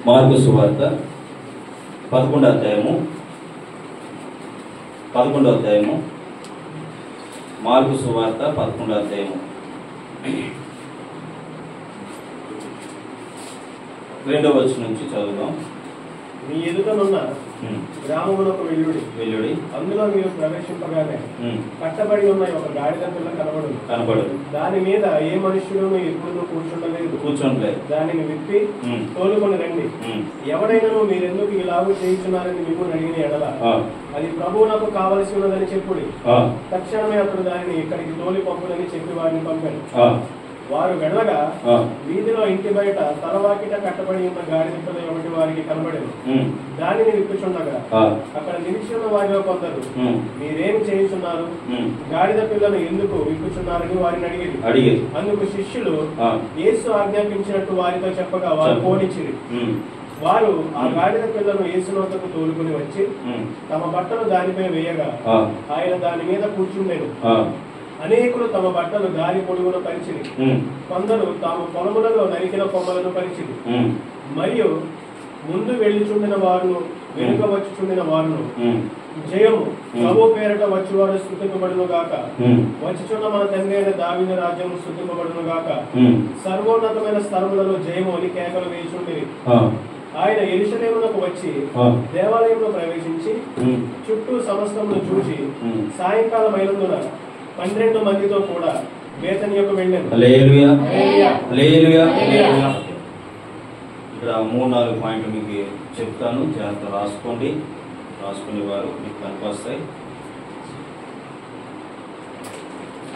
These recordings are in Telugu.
మార్కు సువార్త 11వ అధ్యాయము మార్కు సువార్త 11వ అధ్యాయము 2వ వచనం నుంచి చదువుదాం. మీ ఎదుటనున్న గ్రామములకు వెళ్ళుడి, అందులో మీరు ప్రవేశింపగానే కట్టబడి ఉన్న ఒక గాడిద పిల్ల కనబడు. దాని మీద ఏ మనుష్యుడు ఎప్పుడు కూర్చుండలేదు. దానిని విప్పి తోలుకొని రండి. ఎవడైనా మీరెందుకు ఇలాగూ చేయించున్నారని మిమ్మల్ని అడిగిన ఎడల అది ప్రభువు నాకు కావలసి ఉన్నదని చెప్పుడి. తక్షణమే అతడు దానిని ఇక్కడికి తోలి పంపునని చెప్పి వారిని పంపాడు. వారు వెళ్ళగా వీధిలో ఇంటి బయట తలవాకిట కట్టబడి ఉన్న గాడిద పిల్ల ఒకటి వారికి కనబడేది. దానిని విప్పుచుండగా అక్కడ నిలిచి ఉన్న వారిలో కొందరు, మీరేమి చేయుచున్నారు? గాడిద పిల్లను ఎందుకు విప్పుచున్నారని వారిని అడిగారు. అందుకు శిష్యులు యేసు ఆజ్ఞాపించినట్టు వారితో చెప్పగా వారు పోనిచ్చిరి. వారు ఆ గాడిద పిల్లను యేసు నోతకు తోలుకుని వచ్చి తమ బట్టలు దానిపై వేయగా ఆయన దాని మీద కూర్చుండెను. అనేకులు తమ బట్టలు గాలి పొడుగున పరిచిరి. కొందరు తాము పొలములలో నరికిన కొమ్మలను పరిచిరి. మరియు ముందు వెళ్ళిచుండిన వారును వెనుక వచ్చుచుండిన వారును, జయము ప్రభు పేరట వచ్చువాడు స్తుతింపబడును గాక, వచ్చుచున్న మన తండ్రి అయిన దావీదు రాజ్యము స్తుతింపబడును గాక, సర్వోన్నతమైన స్థలములలో జయము అని కేకలు వేయుచుండిరి. ఆయన యెరూషలేమునకు వచ్చి దేవాలయంలో ప్రవేశించి చుట్టూ సమస్తమును చూసి సాయంకాలం అయినందున 12 మందితో కూడా బేతనియకు వెళ్ళాను. హల్లెలూయా, హల్లెలూయా, హల్లెలూయా. ఇక్కడ 3-4 పాయింట్లు మీకు చెప్తాను, జాగ్రత్త రాసుకోండి. రాసుకునే వారు మీకు కనిపిస్తాయి.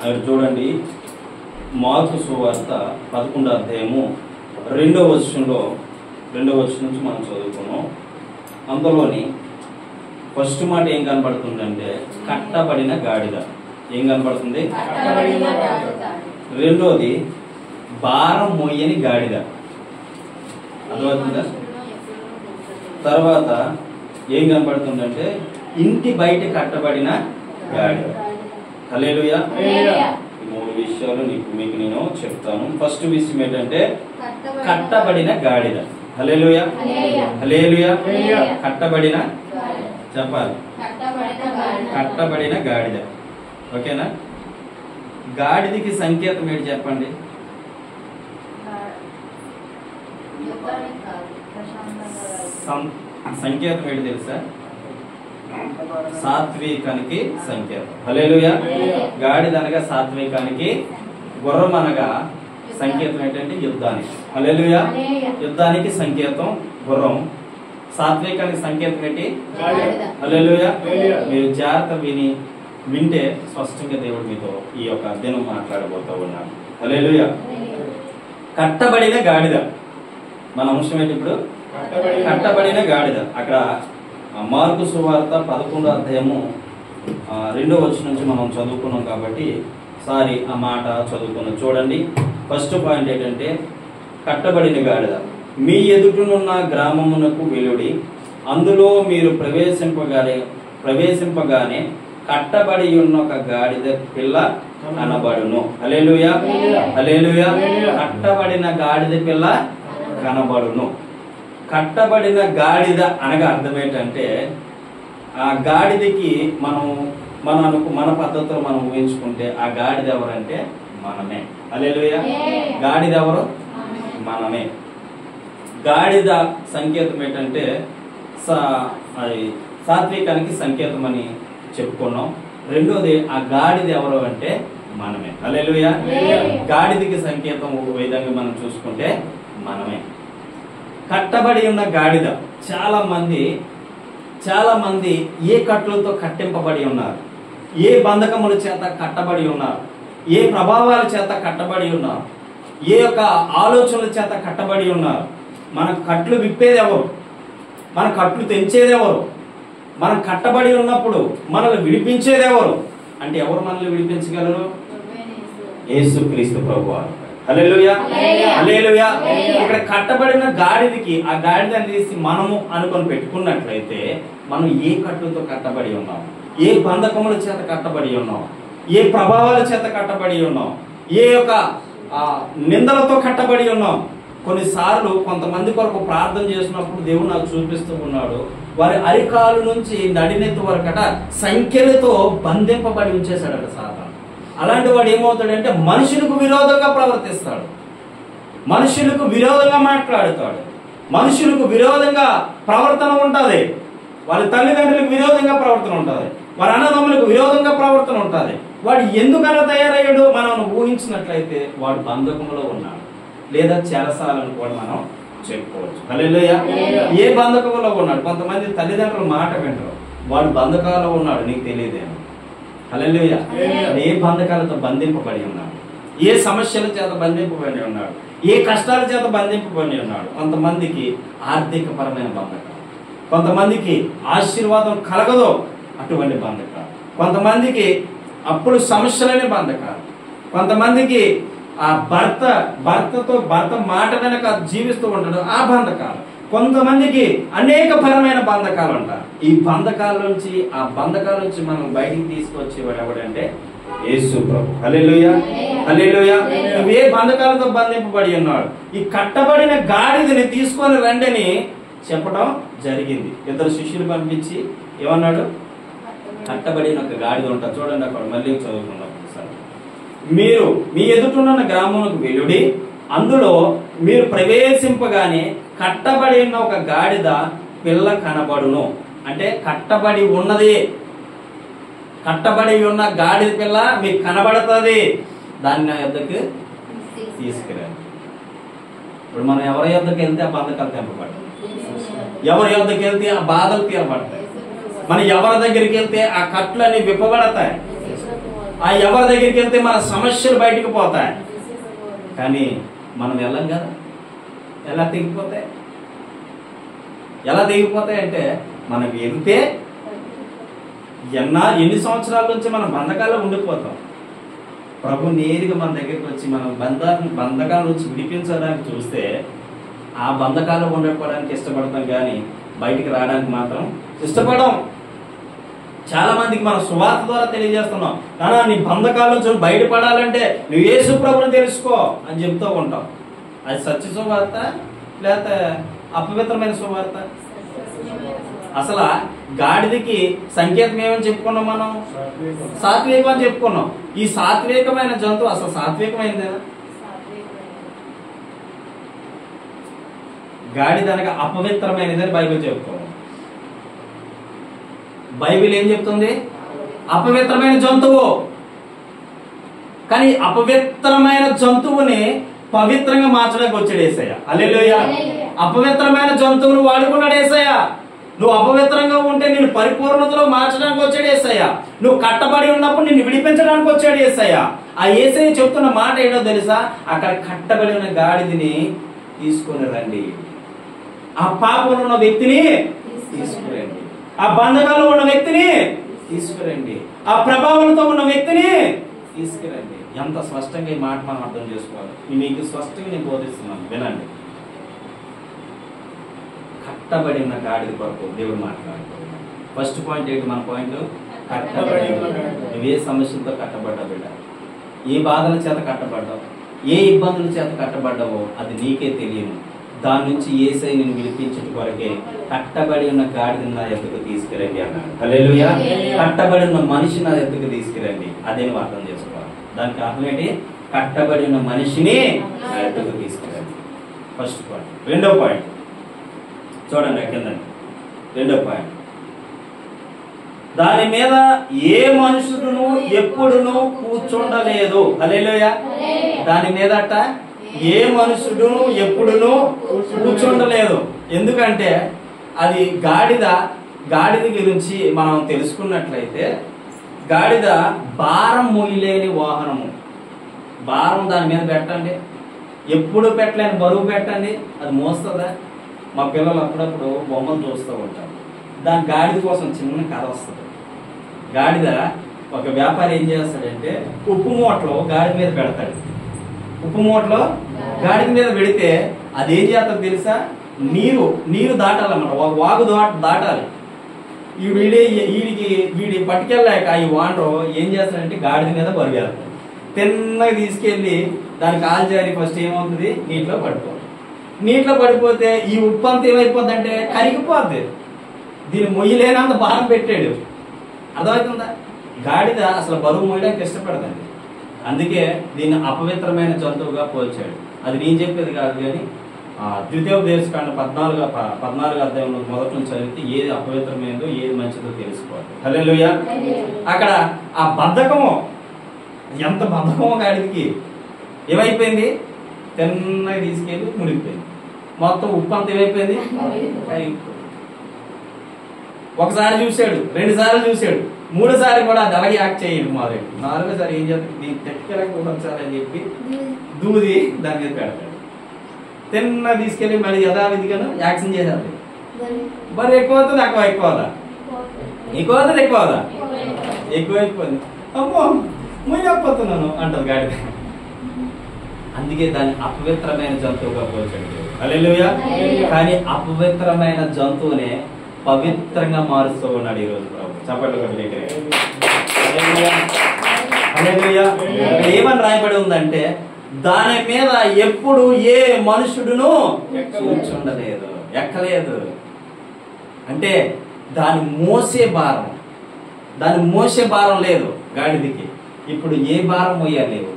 అక్కడ చూడండి, మార్కు సువార్త 11వ అధ్యాయము 2వ వచనం నుంచి మనం చదువుకున్నాం. అందులోని ఫస్ట్ మాట ఏం కనబడుతుందంటే కట్టబడిన గాడిద. ఏం కనబడుతుంది? రెండోది భారం మోయని గాడిద. అర్థమవుతుందా? తర్వాత ఏం కనబడుతుందంటే ఇంటి బయట కట్టబడిన గాడిద. హల్లెలూయా. ఈ 3 విషయాలు మీకు నేను చెప్తాను. ఫస్ట్ విషయం ఏంటంటే కట్టబడిన గాడిద. హల్లెలూయా, హల్లెలూయా. కట్టబడిన, చెప్పాలి, కట్టబడిన గాడిద. ఓకేనా? గాడిదకి సంకేతం ఏంటి చెప్పండి? సంకేతం ఏంటి తెలుసా? సాత్వికానికి సంకేతం. హల్లెలూయా. గాడిద అనగా సాత్వికానికి, గుర్రం అనగా సంకేతం ఏంటంటే యుద్ధానికి. హల్లెలూయా. యుద్ధానికి సంకేతం గుర్రం, సాత్వికానికి సంకేతం ఏంటి? హల్లెలూయా. మీరు జాగ్రత్త వింటే స్పష్టంగా దేవుడు మీతో ఈ యొక్క దినం మాట్లాడబోతూ ఉన్నాడు. హల్లెలూయా. కట్టబడిన గాడిద మన అంశం ఏంటి ఇప్పుడు? కట్టబడిన గాడిద. అక్కడ మార్కు సువార్త 11వ అధ్యాయము 2వ వచనం నుంచి మనం చదువుకున్నాం కాబట్టి సారి ఆ మాట చదువుకున్నాం. చూడండి, ఫస్ట్ పాయింట్ ఏంటంటే కట్టబడిన గాడిద. మీ ఎదుటనున్న గ్రామమునకు వెళ్ళుడి, అందులో మీరు ప్రవేశింపగానే కట్టబడి ఉన్న ఒక గాడిద పిల్ల కనబడును. హల్లెలూయా, హల్లెలూయా. కట్టబడిన గాడిద పిల్ల కనబడును. కట్టబడిన గాడిద అనగా అర్థం ఏంటంటే ఆ గాడిదకి మన పద్ధతిలో మనం ఊహించుకుంటే ఆ గాడిద ఎవరంటే మనమే. హల్లెలూయా. గాడిద ఎవరు? మనమే. గాడిద సంకేతం ఏంటంటే సాత్వికానికి సంకేతం అని చెప్పుకున్నాం. రెండోది ఆ గాడిద ఎవరు అంటే మనమే. హల్లెలూయా. గాడిదకి సంకేతం విధంగా మనం చూసుకుంటే మనమే. కట్టబడి ఉన్న గాడిద. చాలా మంది ఏ కట్లతో కట్టింపబడి ఉన్నారు, ఏ బంధకముల చేత కట్టబడి ఉన్నారు, ఏ ప్రభావాల చేత కట్టబడి ఉన్నారు, ఏ యొక్క ఆలోచనల చేత కట్టబడి ఉన్నారు. మన కట్లు విప్పేది ఎవరు? మన కట్లు తెంచేది ఎవరు? మనం కట్టబడి ఉన్నప్పుడు మనల్ని విడిపించేది ఎవరు అంటే ఎవరు మనల్ని విడిపించగలరు? యేసుక్రీస్తు ప్రభువారు. హల్లెలూయా, హల్లెలూయా. ఇక్కడ కట్టబడిన గాడిదకి ఆ గాడిదని తీసి మనము అనుకొని పెట్టుకున్నట్లయితే మనం ఏ కట్టుతో కట్టబడి ఉన్నాం, ఏ బంధకముల చేత కట్టబడి ఉన్నాం, ఏ ప్రభావాల చేత కట్టబడి ఉన్నాం, ఏ యొక్క నిందలతో కట్టబడి ఉన్నాం, కొన్నిసార్లు కొంతమంది కొరకు ప్రార్థన చేసినప్పుడు దేవుడు నాకు చూపిస్తూ ఉన్నాడు, వారి అరికాలు నుంచి నడినెత్తి వరకట సంఖ్యలతో బంధింపబడి ఉంచేశాడట సాతాను. అలాంటి వాడు ఏమవుతాడంటే మనుషులకు విరోధంగా ప్రవర్తిస్తాడు, మనుషులకు విరోధంగా మాట్లాడుతాడు, మనుషులకు విరోధంగా ప్రవర్తన ఉంటుంది, వాళ్ళ తల్లిదండ్రులకు విరోధంగా ప్రవర్తన ఉంటుంది, వారి అన్నదమ్ములకు విరోధంగా ప్రవర్తన ఉంటుంది. వాడు ఎందుకలా తయారయ్యాడో మనం ఊహించినట్లయితే వాడు బంధకంలో ఉన్నాడు, లేదా చెరసాలను కూడా మనం చెప్పుకోవచ్చు. హల్లెలూయా. ఏ బంధకంలో ఉన్నాడు? కొంతమంది తల్లిదండ్రుల మాట వింటారు, వాడు బంధకాలలో ఉన్నాడు, నీకు తెలియదేమో. హల్లెలూయా. ఏ బంధకాలతో బంధింపబడి ఉన్నాడు, ఏ సమస్యల చేత బంధింపబడి ఉన్నాడు, ఏ కష్టాల చేత బంధింపబడి ఉన్నాడు. కొంతమందికి ఆర్థిక పరమైన బంధకాలు, కొంతమందికి ఆశీర్వాదం కలగదో అటువంటి బంధకాలు, కొంతమందికి అప్పుడు సమస్యలనే బంధకాలు, కొంతమందికి ఆ భర్త మాట వెనక జీవిస్తూ ఉంటాడు ఆ బంధకాలు, కొంతమందికి అనేక పరమైన బంధకాలు ఉంటారు. ఈ బంధకాల నుంచి మనం బయటికి తీసుకొచ్చేవాడు ఎవడంటే యేసు ప్రభు. హల్లెలూయా, హల్లెలూయా. ఏ బంధకాలతో బంధింపబడి ఉన్నాడు, ఈ కట్టబడిన గాడిదని తీసుకొని రండని చెప్పడం జరిగింది. ఇద్దరు శిష్యులు పంపించి ఏమన్నాడు? కట్టబడిన ఒక గాడిద ఉంటారు చూడండి, అక్కడ మళ్ళీ చదువుకున్నాం. మీరు మీ ఎదుటున్న గ్రామంలోకి వెళ్ళుడి, అందులో మీరు ప్రవేశింపగానే కట్టబడిన ఒక గాడిద పిల్ల కనబడును. అంటే కట్టబడి ఉన్న గాడిద పిల్ల మీకు కనబడుతుంది, దాన్ని నా యొద్దకు తీసుకురండి. ఇప్పుడు మనం ఎవరి యొద్దకు వెళ్తే ఆ బంధకాలు తెంపబడతాయి, ఎవరి యొద్దకు వెళ్తే ఆ బాధలు తీరబడతాయి, మనం ఎవరి దగ్గరికి వెళ్తే ఆ కట్లన్నీ విప్పబడతాయి, ఆ ఎవరి దగ్గరికి వెళ్తే మన సమస్యలు బయటకు పోతాయి. కానీ మనం వెళ్ళం కదా. ఎలా తెగిపోతాయి అంటే మనం వెళ్తే ఎన్ని సంవత్సరాల నుంచి మనం బంధకాల్లో ఉండిపోతాం. ప్రభు నేరుగా మన దగ్గరికి వచ్చి మనం బంధకాల నుంచి విడిపించడానికి చూస్తే ఆ బంధకాల్లో ఉండకపోవడానికి ఇష్టపడతాం, కానీ బయటికి రావడానికి మాత్రం ఇష్టపడం. చాలా మందికి మనం సువార్త ద్వారా తెలియజేస్తున్నాం, కానీ నీ బంధకాల నుంచి బయటపడాలంటే నువ్వు యేసు ప్రభువుని తెలుసుకో అని చెప్తూ ఉంటాం. అది సత్య సువార్త లేకపోతే అపవిత్రమైన సువార్త? అసలు గాడిదకి సంకేతం ఏమని చెప్పుకున్నాం మనం? సాత్వికం అని చెప్పుకున్నాం. ఈ సాత్వికమైన జంతువు అసలు సాత్వికమైందేనా? గాడిద అనగా అపవిత్రమైనదని బైబిల్ చెప్పుకున్నాం. బైబిల్ ఏం చెప్తుంది? అపవిత్రమైన జంతువు. కానీ అపవిత్రమైన జంతువుని పవిత్రంగా మార్చడానికి వచ్చాడు యేసయ్య. హల్లెలూయా. అపవిత్రమైన జంతువును వాడుకున్నాడు యేసయ్య. నువ్వు అపవిత్రంగా ఉంటే నిన్ను పరిపూర్ణతలో మార్చడానికి వచ్చాడు యేసయ్య. నువ్వు కట్టబడి ఉన్నప్పుడు నిన్ను విడిపించడానికి వచ్చాడు యేసయ్య. ఆ యేసయ్య చెప్తున్న మాట ఏంటో తెలుసా? అక్కడ కట్టబడి ఉన్న గాడిదని తీసుకొని రండి, ఆ పాపంలో ఉన్న వ్యక్తిని తీసుకురండి, ఆ బంధకాల్లో ఉన్న వ్యక్తిని తీసుకురండి, ఆ ప్రభావంతో ఉన్న వ్యక్తిని తీసుకురండి. ఎంత స్పష్టంగా ఈ మాట మనం అర్థం చేసుకోవాలి. మీకు స్పష్టంగా నేను బోధిస్తున్నాను, వినండి. కట్టబడిన గాడిద కొరకు దేవుడు మాట్లాడుతున్నాడు. ఫస్ట్ పాయింట్ ఏంటి? మన పాయింట్ కట్టబడి. నువ్వే సమస్యలతో కట్టబడ్డా బిడ్డ, ఏ బాధల చేత కట్టబడ్డావు, ఏ ఇబ్బందుల చేత కట్టబడ్డావో అది నీకే తెలియను. దాని నుంచి యేసయ్య నిన్ను విడిపించడం కొరకే కట్టబడి ఉన్న గాడిద నా ఎద్దుకు తీసుకురండి అన్నాడు. హల్లెలూయా. కట్టబడి ఉన్న మనిషి నా ఎద్దుకు తీసుకురండి, అదే నువ్వు అర్థం చేసుకోవాలి. దానికి అర్థం ఏంటి? కట్టబడి ఉన్న మనిషిని నా ఎద్దుకు తీసుకురండి. First point. రెండో పాయింట్ చూడండి కిందండి. రెండో పాయింట్, దాని మీద ఏ మనుషుడును ఎప్పుడును కూర్చుండలేదు. హల్లెలూయా. దాని మీద ఏ మనుషుడును ఎప్పుడును కూర్చుండలేదు. ఎందుకంటే అది గాడిద గురించి మనం తెలుసుకున్నట్లయితే, గాడిద భారం మోయలేని వాహనము. భారం దాని మీద పెట్టండి, ఎప్పుడు పెట్టలేని బరువు పెట్టండి, అది మోస్తుందా? మా పిల్లలు అప్పుడప్పుడు బొమ్మలు చూస్తూ ఉంటారు, దాని గాడిద కోసం చిన్న కథ వస్తుంది. గాడిద ఒక వ్యాపారి ఏం చేస్తాడంటే ఉప్పు మూటలో గాడిద మీద పెడతాడు. ఉప్పు మూటలో గాడిద మీద పెడితే అది ఏం చేస్తుంది తెలుసా? నీరు దాటాలన్నమాట, ఒక వాగు దాటాలి. వీడి పట్టుకెళ్ళాక ఈ వాండ్రో ఏం చేస్తాడంటే గాడిద మీద బరిగేస్తాడు. తిన్నగా తీసుకెళ్ళి దాని కాలు జారి ఫస్ట్ ఏమవుతుంది? నీటిలో పడిపోతుంది. నీటిలో పడిపోతే ఈ ఉప్పు అంతా ఏమైపోద్ది అంటే కరిగిపోద్ది. దీన్ని మొయ్యలేనంత భారం పెట్టాడు. అర్థమవుతుందా? గాడిద అసలు బరువు మోయడానికి ఇష్టపడదండి. అందుకే దీన్ని అపవిత్రమైన జంతువుగా పోల్చాడు. అది నేను చెప్పేది కాదు, కానీ ద్వితీయోపదేశకాండ 14 అధ్యాయంలో మొదటి నుంచి చదివితే ఏది అపవిత్రమైనదో ఏది మంచిదో తెలుసుకోవాలి. హల్లెలూయా. అక్కడ ఆ బద్ధకము, ఎంత బద్ధకమో గాడిదకి ఏమైపోయింది, తిన్నగా తీసుకెళ్ళి మునిగిపోయింది. మొత్తం ఉప్పు అంత ఏమైపోయింది, ఒకసారి చూశాడు, 2 సార్లు చూశాడు, 3 సార్లు కూడా అది అలాగే యాక్ట్ చేయడు. మొదలు 4వ సారి ఏం చేస్తాడు, దీన్ని తెట్టుకెళ్ళక ఉంచాలని చెప్పి దూది దాని మీద పెడతాడు. తిన్న తీసుకెళ్ళి మళ్ళీ యథావిధిగాను యాక్షన్ చేశాడు. మరి ఎక్కువ అవుతుంది, ఎక్కువ అవుదా, ఎక్కువ అవుతుంది, ఎక్కువైపోయింది. అమ్మో ముయ్యపోతున్నాను అంటది గాడిద. అందుకే దాన్ని అపవిత్రమైన జంతువుగా పోల్చాడు. హల్లెలూయా. కానీ అపవిత్రమైన జంతువునే పవిత్రంగా మారుస్తూ ఉన్నాడు ఈరోజు ప్రభు. చెప్పండి. హల్లెలూయా. ఏమని రాయబడి ఉందంటే, దాని మీద ఎప్పుడు ఏ మనుషుడును కూర్చుండలేదు, ఎక్కలేదు. అంటే దాని మోసే భారం లేదు గాడిదకి. ఇప్పుడు ఏ భారం మోయలేవు.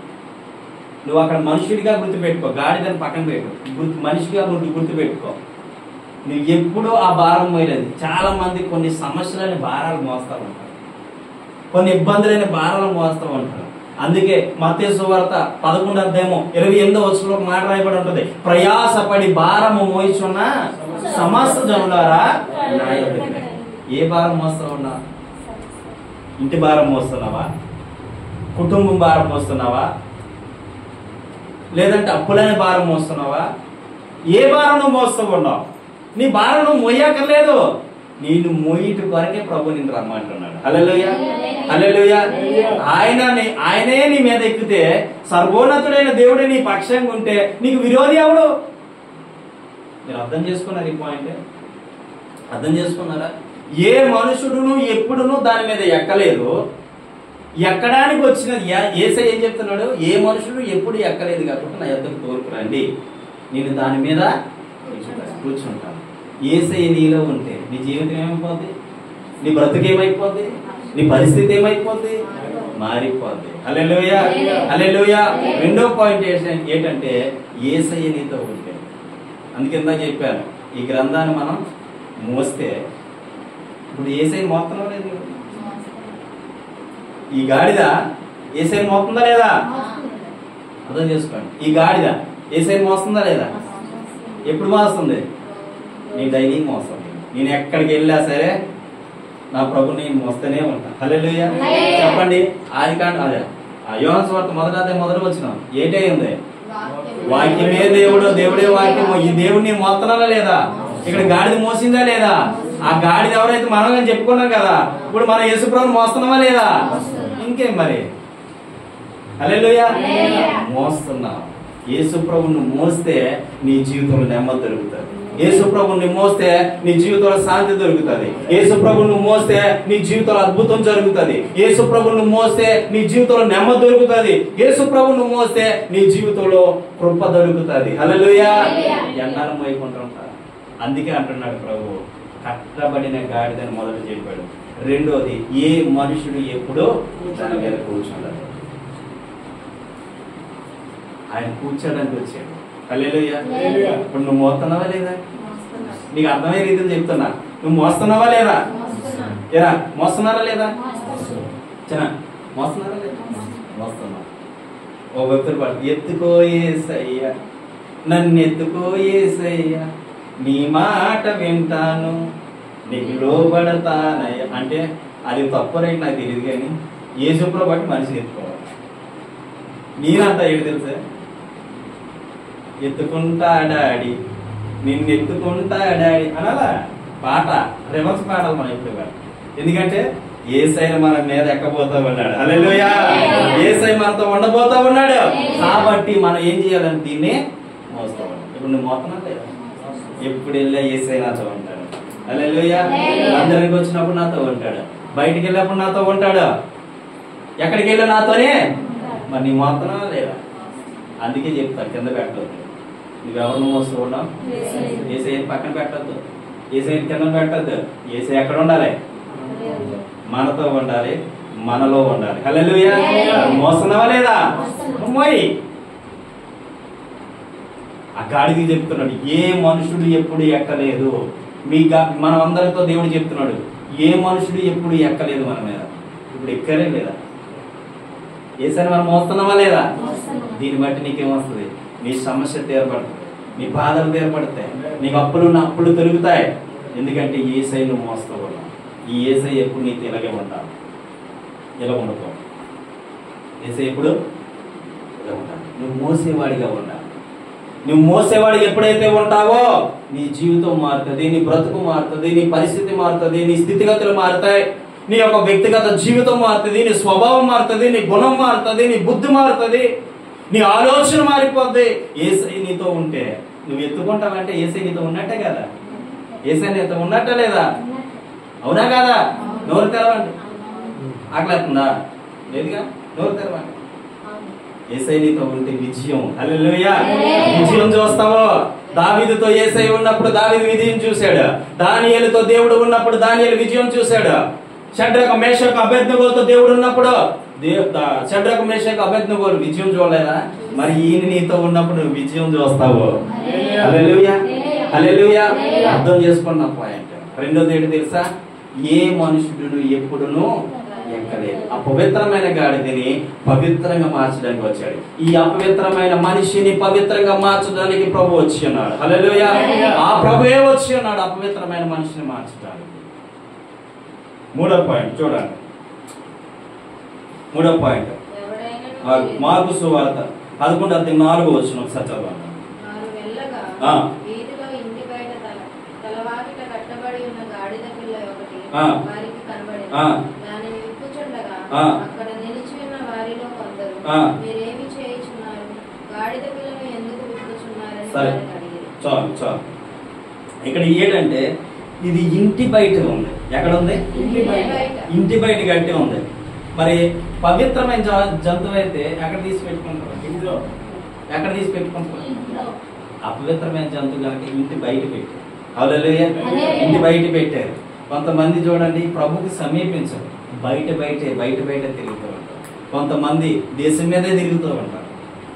నువ్వు అక్కడ మనుషుడిగా గుర్తుపెట్టుకో, గాడిదని పక్కన పెట్టు, మనిషిగా నువ్వు గుర్తుపెట్టుకో. నువ్వు ఎప్పుడూ ఆ భారం మోయలేదు. చాలా మంది కొన్ని సమస్యలని భారాలు మోస్తూ ఉంటారు, కొన్ని ఇబ్బందులైన భారాలు మోస్తూ ఉంటారు. అందుకే మత్తయి సువార్త 11వ అధ్యాయము 28వ వచనంలో మాట రాయబడి ఉంటుంది, ప్రయాసపడి భారము మోయిచున్న సమస్త జనులారా నా యొద్దకు రండి. ఏ భారం మోస్తూ ఉన్నావు? ఇంటి భారం మోస్తున్నావా? కుటుంబం భారం మోస్తున్నావా? లేదంటే అప్పులైన భారం మోస్తున్నావా? ఏ భారం నువ్వు మోస్తూ ఉన్నావు? నీ భారం నువ్వు మోయక్కర్లేదు, నేను మోయిటి కొరకే ప్రభు నిన్ను రమ్మంటున్నాడు. హల్లెలూయా. హల్లెలూయా. ఆయనే నీ మీద ఎక్కితే, సర్వోన్నతుడైన దేవుడే నీ పక్షంగా ఉంటే నీకు విరోధి ఎవడు? మీరు అర్థం చేసుకున్నారు ఈ పాయింట్? అర్థం చేసుకున్నారా? ఏ మనుషుడును ఎప్పుడును దాని మీద ఎక్కలేదు. ఎక్కడానికి వచ్చినది యేసయ్య ఏం చెప్తున్నాడు, ఏ మనుషుడు ఎప్పుడు ఎక్కలేదు కాబట్టి నా యొద్దకు తోలుకురండి, నేను దాని మీద కూర్చుంటాను. యేసయ్య నీలో ఉంటే నీ జీవితం ఏమైపోద్ది, నీ బ్రతుకు ఏమైపోద్ది, నీ పరిస్థితి ఏమైపోద్ది, మారిపోద్ది. హల్లెలూయా. హల్లెలూయా. 2వ పాయింట్ ఏంటంటే, యేసయ్య నీతో ఉంటే. అందుకిందా చెప్పాను, ఈ గ్రంథాన్ని మనం మోస్తే, ఇప్పుడు యేసయ్య మోస్తున్నావు లేదు, ఈ గాడిద యేసయ్య మోస్తుందా లేదా? అర్థం చేసుకోండి. ఈ గాడిద యేసయ్య మోస్తుందా లేదా? ఎప్పుడు మోస్తుంది? నీ డైలీ మోస్తుంది. నేను ఎక్కడికి వెళ్ళా సరే నా ప్రభుని మోస్తూనే ఉంటా. హల్లెలూయా. చెప్పండి. ఆదికాండ అదే యోహాను సువార్త 1వ అధ్యాయం 1వ వచనం ఏంటి అయింది? వాక్యమే దేవుడు, దేవుడే వాక్యము. ఈ దేవుడిని మోస్తున్నారా లేదా? ఇక్కడ గాడిద మోసిందా లేదా? ఆ గాడిద ఎవరైతే మనం చెప్పుకున్నాం కదా, ఇప్పుడు మనం యేసు ప్రభుని మోస్తున్నామా లేదా? ఇంకేం మరి. హల్లెలూయా. మోస్తున్నాం. యేసు ప్రభుని మోస్తే నీ జీవితంలో నెమ్మది దొరుకుతుంది. యేసు ప్రభుని మోస్తే నీ జీవితంలో శాంతి దొరుకుతుంది. యేసు ప్రభుని మోస్తే నీ జీవితంలో అద్భుతం జరుగుతుంది. యేసు ప్రభుని మోస్తే నీ జీవితంలో నెమ్మది దొరుకుతుంది. యేసు ప్రభుని మోస్తే నీ జీవితంలో కృప దొరుకుతుంది. హల్లెలూయా. ఎన్నాళ్ళు మోయకుంటుంటారు. అందుకే అంటున్నాడు ప్రభు, కట్టబడిన గాడిదని మొదట చెప్పాడు. 2వది, ఏ మనుషుడు ఎప్పుడూ దాని మీద కూర్చుంటాడు. ఆయన కూర్చోడానికి వచ్చాడు. హల్లెలూయా. ఇప్పుడు నువ్వు మోస్తున్నావా లేదా? నీకు అర్థమయ్యే రీతిలో చెప్తున్నా, నువ్వు మోస్తున్నావా లేదా? ఏరా మోస్తున్నారా లేదా? మోస్తున్నారా లేదా? మోస్తున్నా. ఓ భక్తుడు పాడు, ఎత్తుకో యేసయ్యా, నన్ను ఎత్తుకో యేసయ్యా, నీ మాట వింటాను, నీకు లోబడతానయ్యా. అంటే అది తప్పు రైట్ నాకు తెలియదు, కానీ యేసుప్రభు బట్టి మనిషిని ఎత్తుకోవాలి. నేనంతా ఏంటి తెలుసా, ఎత్తుకుంటా డాడీ, నిన్ను ఎత్తుకుంటా డాడీ అనాలా? పాట రివర్స్ పాడాలి మనం ఎప్పుడు. ఎందుకంటే యేసయ్య మన మీద ఎక్కబోతా ఉన్నాడు. హల్లెలూయా. యేసయ్య మనతో ఉండబోతా ఉన్నాడు. కాబట్టి మనం ఏం చేయాలని దీన్ని మోస్తా ఉన్నాం. ఇప్పుడు నువ్వు మోస్తున్నా లేదా? ఎప్పుడు వెళ్ళా యేసయ్య నాతో ఉంటాడు. హల్లెలూయా. అందరికి వచ్చినప్పుడు నాతో ఉంటాడు, బయటికి వెళ్ళినప్పుడు నాతో ఉంటాడు, ఎక్కడికి వెళ్ళా నాతోనే. మరి నీ మోస్తున్నా లేదా? అందుకే చెప్తాను, కింద పెట్టలేదు. నువ్వెవరిని మోస్తూ ఉన్నావు? యేసయ్యని పక్కన పెట్టద్దు, యేసయ్యని కింద పెట్టద్దు. యేసయ్య ఎక్కడ ఉండాలి? మనతో ఉండాలి, మనలో ఉండాలి. హల్లెలూయా. మోస్తున్నావా లేదా? మోయి. ఆ గాడికి చెప్తున్నాడు, ఏ మనుషుడు ఎప్పుడు ఎక్కలేదు. మనం అందరితో దేవుడు చెప్తున్నాడు, ఏ మనుషుడు ఎప్పుడు ఎక్కలేదు మన మీద. ఇప్పుడు ఎక్కలే లేదా? యేసయ్యని మనం మోస్తున్నావా లేదా? దీన్ని బట్టి నీకేమొస్తుంది? నీ సమస్య తీరపడుతుంది, నీ బాధలు తీరపడతాయి, నీకు అప్పులు తొలుగుతాయి. ఎందుకంటే యేసయ్య నువ్వు మోస్తూ ఉన్నావు. ఈ యేసయ్య ఎప్పుడు నీకు ఇలాగే ఉంటావు, ఇలా ఉండకూడదు. యేసయ్య ఎప్పుడు ఇలా ఉంటావు. నువ్వు మోసేవాడిగా ఉండాలి. నువ్వు మోసేవాడిగా ఎప్పుడైతే ఉంటావో నీ జీవితం మారుతుంది, నీ బ్రతుకు మారుతుంది, నీ పరిస్థితి మారుతుంది, నీ స్థితిగతులు మారుతాయి, నీ యొక్క వ్యక్తిగత జీవితం మారుతుంది, నీ స్వభావం మారుతుంది, నీ గుణం మారుతుంది, నీ బుద్ధి మారుతుంది, నీ ఆలోచన మారిపోద్ది. యేసయ్య నీతో ఉంటే నువ్వు ఎత్తుకుంటావంటే యేసయ్య నీతో ఉన్నట్టే కదా. యేసయ్య నీతో ఉన్నట్టే లేదా? అవునా కదా? నోరు తెరవండి. ఆకలేస్తుందా? లేదుగా, నోరు తెరవండి. యేసయ్య నీతో ఉంటే విజయం. హల్లెలూయా. విజయం చూస్తావు. దావీదుతో యేసయ్య ఉన్నప్పుడు దావీదు విజయం చూశాడు. దానియేలుతో దేవుడు ఉన్నప్పుడు దానియేలు విజయం చూశాడు. షడ్రక మేషక అబేద్నెగోతో దేవుడు ఉన్నప్పుడు షడ్రక మేషక అబేద్నెగోలు విజయం చూడలేదా? మరి ఈయన నీతో ఉన్నప్పుడు నువ్వు విజయం చూస్తావు. హల్లెలూయా. హల్లెలూయా. అర్థం చేసుకున్న పాయింట్. రెండోది ఏంటి తెలుసా? ఏ మనుషుడు ఎప్పుడును ఎక్కలేదు. ఆ పవిత్రమైన గాడిదని పవిత్రంగా మార్చడానికి వచ్చాడు. ఈ అపవిత్రమైన మనిషిని పవిత్రంగా మార్చడానికి ప్రభు వచ్చి ఉన్నాడు. హల్లెలూయా. ఆ ప్రభువే వచ్చి ఉన్నాడు అపవిత్రమైన మనిషిని మార్చడానికి. మూడో పాయింట్ చూడండి. మూడో పాయింట్ మార్కు సువార్త 11:4 వచ్చిన ఒకసారి చదవండి. సరే చాలు చాలు. ఇక్కడ ఏంటంటే ఇది ఇంటి బయట ఉంది. ఎక్కడ ఉంది? ఇంటి బయట గట్టి ఉంది. మరి పవిత్రమైన జంతువు అయితే ఎక్కడ తీసి పెట్టుకుంటారు? ఇంట్లో. ఎక్కడ తీసి పెట్టుకుంటారు? అపవిత్రమైన జంతువు కనుక ఇంటి బయట పెట్టారు. హల్లెలూయా. ఇంటి బయట పెట్టారు. కొంతమంది చూడండి ప్రభుకి సమీపించరు, బయట తిరుగుతూ ఉంటారు. కొంతమంది దేశం మీదే తిరుగుతూ ఉంటారు.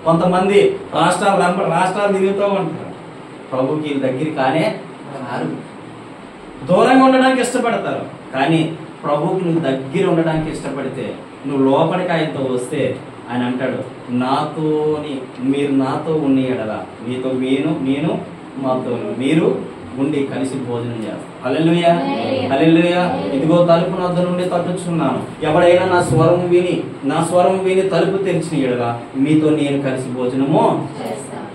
కొంతమంది రాష్ట్రాలు తిరుగుతూ ఉంటారు. ప్రభుకి వీళ్ళ దగ్గర కానే రారు, దూరంగా ఉండడానికి ఇష్టపడతారు. కానీ ప్రభుకి నువ్వు దగ్గర ఉండడానికి ఇష్టపడితే, నువ్వు లోపలికి ఆయనతో వస్తే ఆయన అంటాడు, మీరు నాతో ఉండి ఎడల మీతో నేను మాతో మీరు ఉండి కలిసి భోజనం చేస్తాం. హల్లెలూయా. హల్లెలూయా. ఇదిగో తలుపు వద్ద నుండి తట్టుచున్నాను, ఎవడైనా నా స్వరం విని తలుపు తెరిచిన ఎడల మీతో నేను కలిసి భోజనము చేస్తాను.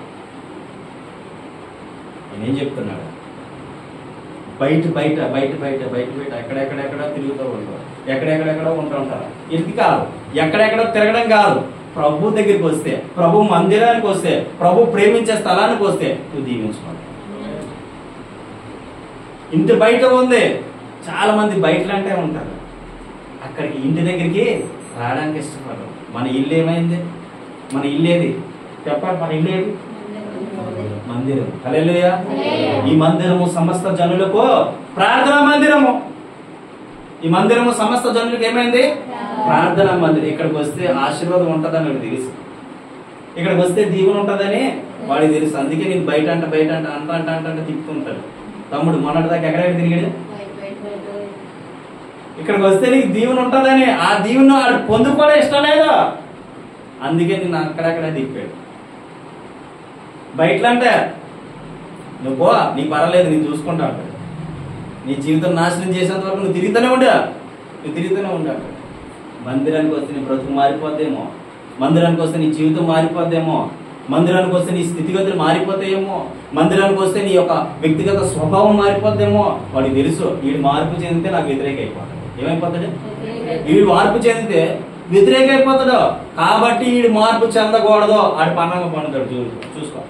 నేనేం చెప్తున్నాడు? బయట ఎక్కడెక్కడ తిరుగుతూ ఉంటారు, ఎక్కడెక్కడ ఉంటూ ఉంటారు. ఇది కాదు, ఎక్కడెక్కడ తిరగడం కాదు. ప్రభు దగ్గరికి వస్తే, ప్రభు మందిరానికి వస్తే, ప్రభు ప్రేమించే స్థలానికి వస్తే నువ్వు దీవించుకోవాలి. ఇంటి బయట ఉంది. చాలా మంది బయటలంటే ఉంటారు, అక్కడికి ఇంటి దగ్గరికి రావడానికి ఇష్టపడరు. మన ఇల్లు ఏమైంది? మన ఇల్లు ఏది చెప్పాలి? మన ఇల్లు ఏది? మందిరం. హల్లెలూయా. ఈ మందిరము సమస్త జనులకు ప్రార్థనా మందిరము. ఈ మందిరము సమస్త జనులకు ఏమైంది? ప్రార్థనా మందిరం. ఇక్కడికి వస్తే ఆశీర్వాదం ఉంటుందని వాడికి తెలుసు, ఇక్కడికి వస్తే దీవెన ఉంటుందని వాడికి తెలుసు. అందుకే నేను బయట అంట తిప్పుతుంటాడు. తమ్ముడు మొన్నటిదాకా ఎక్కడెక్కడ తిరిగాడు? ఇక్కడికి వస్తే నీకు దీవెన ఉంటుందని, ఆ దీవెన వాడు పొందుకోవడం ఇష్టం లేదు. అందుకే నేను అక్కడక్కడ తిప్పాడు. బయటలంటే నువ్వు పో, నీకు పర్వాలేదు, నేను చూసుకుంటా అంటాడు. నీ జీవితం నాశనం చేసేంత వరకు నువ్వు తిరుగుతూనే ఉండాలి. మందిరానికి వస్తే నీ బ్రతుకు మారిపోద్దేమో, మందిరానికి వస్తే నీ జీవితం మారిపోద్దేమో, మందిరానికి వస్తే నీ స్థితిగతులు మారిపోతాయేమో, మందిరానికి వస్తే నీ యొక్క వ్యక్తిగత స్వభావం మారిపోద్దేమో. వాడికి తెలుసు, వీడు మార్పు చెందితే నాకు వ్యతిరేక అయిపోతాడు. ఏమైపోతాడు? వీడు మార్పు చెందితే వ్యతిరేక అయిపోతాడు. కాబట్టి వీడు మార్పు చెందకూడదు, ఆడి పన్నంగా పండుతాడు. చూసుకో,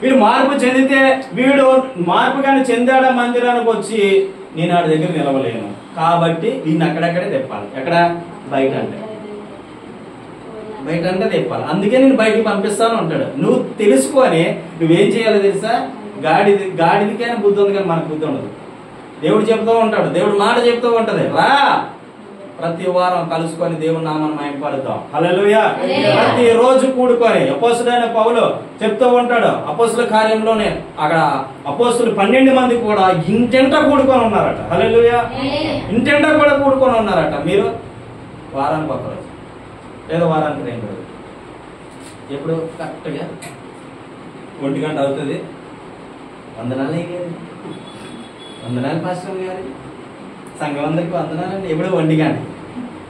వీడు మార్పు చెందితే, వీడు మార్పు కానీ చెందాడా మందిరానికి వచ్చి, నేను ఆడి దగ్గర నిలవలేను. కాబట్టి వీడిని అక్కడెక్కడే తెప్పాలి. ఎక్కడ? బయట. అంటే బయట అంటే తెప్పాలి. అందుకే నేను బయటికి పంపిస్తాను అంటాడు. నువ్వు తెలుసుకొని నువ్వేం చేయాలో తెలుసా? గాడిదికైనా బుద్ధి ఉంది కానీ మనకు బుద్ధి ఉండదు. దేవుడు చెప్తూ ఉంటాడు, దేవుడు మాట చెప్తూ ఉంటది, రా ప్రతి వారం కలుసుకొని దేవుని నామాన్ని మహిమపడతాం. హల్లెలూయా. ప్రతి రోజు కూడుకొని అపోస్తుడైన పౌలు చెప్తూ ఉంటాడు, అపోస్తుల కార్యంలోనే అక్కడ అపోస్తులు 12 మంది కూడా ఇంటెంట కూడుకొని ఉన్నారట. హల్లెలూయా. ఇంటెంట కూడా కూడుకొని ఉన్నారట. మీరు వారానికి ఒక రోజు లేదా వారానికి 2 రోజులు, ఎప్పుడు కరెక్ట్గా 1 గంట అవుతుంది. వందనాలు అయ్యారు, వందనాలు పాస్టర్ గారు, సంఘం అందరికి వందనాలండి. ఎప్పుడు 1 గంట.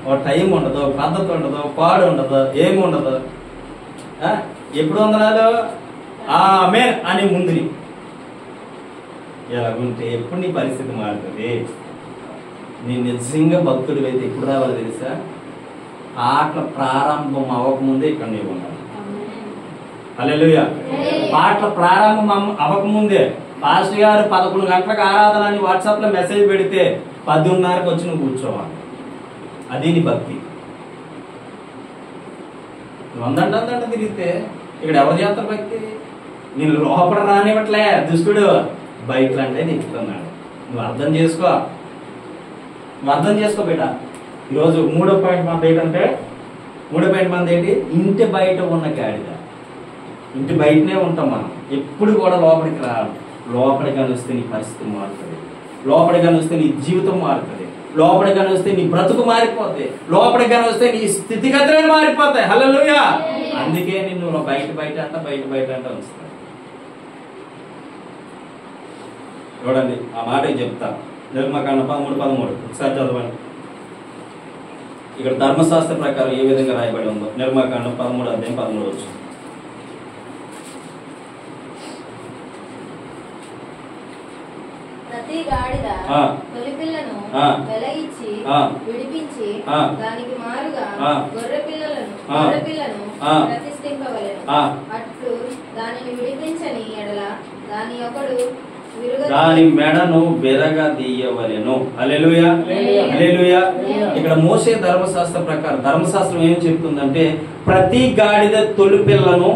ఓ టైం ఉండదు, పద్ధతి ఉండదు, పాడు ఉండదు, ఏమి ఉండదు. ఎప్పుడు వందనాలు ఆమేన్ అని ముందుని ఎలాగుంటే ఎప్పుడు నీ పరిస్థితి మారుతుంది? నీ నిజంగా భక్తుడు అయితే ఎప్పుడు రావాలి తెలుసా? పాటల ప్రారంభం అవ్వకముందే ఇక్కడ నీవు ఉండాలి. హల్లెలూయా. పాటల ప్రారంభం అవ్వకముందే పాస్టర్ గారు 11 గంటలకు ఆరాధన అని వాట్సాప్ లో మెసేజ్ పెడితే 10:30కి వచ్చి నువ్వు కూర్చోవాలి. అది నీ భక్తి. నువ్వు అందంటే తిరిగితే ఇక్కడ ఎవరు చేస్తారు భక్తి? నేను లోపల రానివ్వట్లే దుష్టుడు, బయట అంటే నిలుపుతున్నాడు. నువ్వు అర్థం చేసుకో, బిడ్డ. ఈరోజు 3వ పాయింట్ మంది ఏంటంటే, 3వ పాయింట్ మంది ఏంటి? ఇంటి బయట ఉన్న గాడిద. ఇంటి బయటనే ఉంటాం మనం, ఎప్పుడు కూడా లోపలికి రావాలి. లోపలికి వస్తే నీ పరిస్థితి మారుతుంది, లోపలికి వస్తే నీ జీవితం మారుతుంది, లోపలికి వస్తే నీ బ్రతుకు మారిపోతాయి, లోపలికి వస్తే నీ స్థితిగతులే మారిపోతాయి. హల్లెలూయా. అందుకే నిన్ను బయట అంట ఉంచుతాడు. చూడండి ఆ మాట చెప్తా. నిర్గమకాండం 13:13 ఒకసారి చదవండి. ఇక్కడ ధర్మశాస్త్ర ప్రకారం ఏ విధంగా రాయబడి ఉందో. నిర్గమకాండం 13:13 ప్రతి గాడిద తొలి పిల్లను వెలయిచ్చి విడిపించి దానికి మారుగా గొర్రె పిల్లను ప్రతిష్ఠింపవలెను. అట్లు దానిని విడిపించని ఎడల దాని మెడను విరగదీయవలెను. హల్లెలూయా. హల్లెలూయా. ఇక్కడ మోసే ధర్మశాస్త్ర ప్రకారం ధర్మశాస్త్రం ఏం చెప్తుందంటే, ప్రతి గాడిద తొలి పిల్లను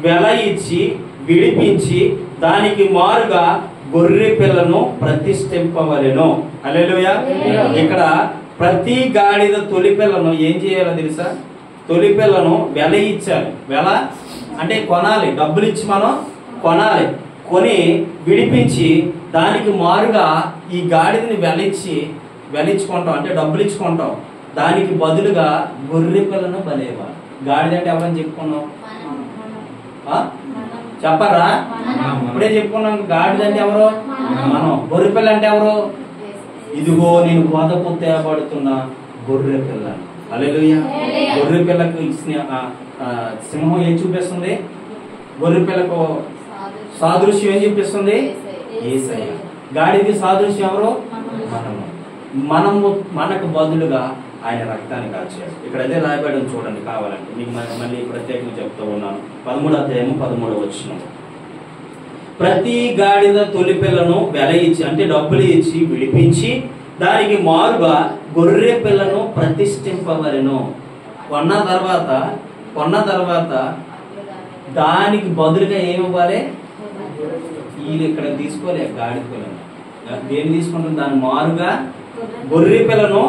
వెలయిచ్చి విడిపించి దానికి మారుగా గొర్రె పిల్లను ప్రతిష్ఠింపవలెను. హల్లెలూయా. ఇక్కడ ప్రతి గాడిద తొలి పిల్లను ఏం చేయాలో తెలుసా? తొలి పిల్లను వెల ఇచ్చాలి. వెల అంటే కొనాలి, డబ్బులు ఇచ్చి మనం కొనాలి. కొని విడిపించి దానికి మారుగా ఈ గాడిదని వెలిచ్చుకుంటాం, అంటే డబ్బులు ఇచ్చుకుంటాం. దానికి బదులుగా గొర్రె పిల్లను బలేవాలి. గాడిద అంటే ఎవరని చెప్పుకున్నాం? చెప్పరా? ఇప్పుడే చెప్పుకున్నాం. గాడిద అంటే ఎవరు? మనం. గొర్రె పిల్ల అంటే ఎవరు? ఇదిగో నేను వదకు తేబడుతున్న గొర్రె పిల్ల. హల్లెలూయా. గొర్రె పిల్లకు సింహం ఏం చూపిస్తుంది? గొర్రె పిల్లకు సాదృశ్యం ఏం చూపిస్తుంది? యేసయ్య. గాడిదకి సాదృశ్యం ఎవరు? మనము. మనకు బదులుగా ఆయన రక్తాన్ని కాల్చాడు. ఇక్కడ అదే రాయబడి చూడండి కావాలంటే. మీకు మళ్ళీ ప్రత్యేకంగా చెప్తూ ఉన్నాను. 13:13 ప్రతి గాడిద తొలి పిల్లను వెల ఇచ్చి, అంటే డబ్బులు ఇచ్చి విడిపించి దానికి మారుగా గొర్రె పిల్లను ప్రతిష్ఠింపవలెను. కొన్న తర్వాత దానికి బదులుగా ఏమివ్వాలి? వీళ్ళు ఇక్కడ తీసుకోలే గాడి పిల్లను. దేన్ని తీసుకుంటారు? దాని మారుగా గొర్రె పిల్లను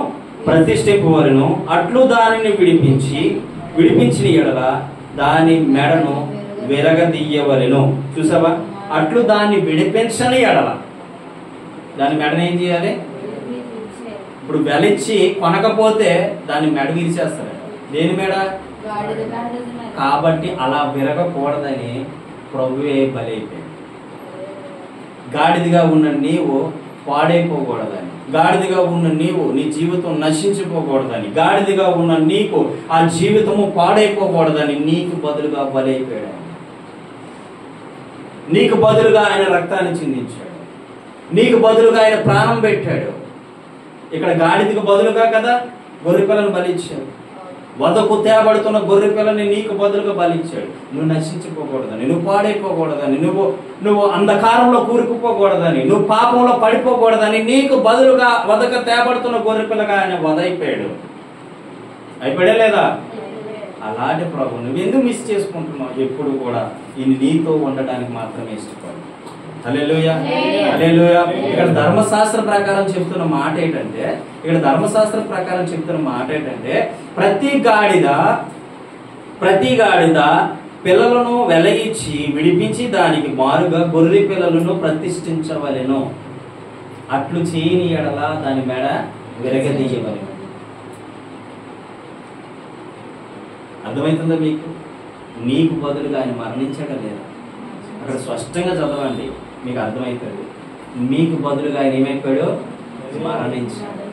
ప్రతిష్ఠింపవలెను. అట్లు దానిని విడిపించిన ఎడల దాని మెడను విరగదీయవలెను. చూసావా? అట్లు దాన్ని విడిపించని ఎడల దాని మెడను ఏం చేయాలి? ఇప్పుడు వెలిచ్చి కొనకపోతే దాన్ని మెడ విరిచేస్తారు. దేని మెడ? కాబట్టి అలా విరగకూడదని ప్రభువే బలైపోయాడు. గాడిదిగా ఉన్న నీవు పాడైపోకూడదని, గాడిదిగా ఉన్న నీవు నీ జీవితం నశించిపోకూడదని, గాడిదిగా ఉన్న నీకు ఆ జీవితము పాడైపోకూడదని నీకు బదులుగా బలైపోయాడు. నీకు బదులుగా ఆయన రక్తాన్ని చిందించాడు, నీకు బదులుగా ఆయన ప్రాణం పెట్టాడు. ఇక్కడ గాడిదికి బదులుగా కదా గొర్రె పిల్లను బలిచ్చాడు. వదకు తేబడుతున్న గొర్రె పిల్లని నీకు బదులుగా బలిచ్చాడు. నువ్వు నశించిపోకూడదని, నువ్వు పాడైపోకూడదని, నువ్వు అంధకారంలో కూరుకుపోకూడదని, నువ్వు పాపంలో పడిపోకూడదని నీకు బదులుగా వదక తేబడుతున్న గొర్రె పిల్లగా ఆయన వదైపోయాడు. అయిపోయా లేదా? అలాంటి ప్రభు నువ్వు ఎందుకు మిస్ చేసుకుంటున్నావు? ఎప్పుడు కూడా ఈయన నీతో ఉండడానికి మాత్రమే ఇష్టపడు. హల్లెలూయా, హల్లెలూయా. ఇక్కడ ధర్మశాస్త్ర ప్రకారం చెప్తున్న మాట ఏంటంటే ప్రతి గాడిద పిల్లలను వెలగించి విడిపించి దానికి మారుగా గొర్రె పిల్లలను ప్రతిష్ఠించవలెను. అట్లు చేయని ఎడల దాని మెడ విరగదీయవలెను. అర్థమవుతుందా మీకు? నీకు బదులుగా ఆయన మరణించడం లేదా? అక్కడ స్పష్టంగా చదవండి, మీకు అర్థమవుతుంది. మీకు బదులుగా ఆయన ఏమైపోయాడు? మరణించాడు.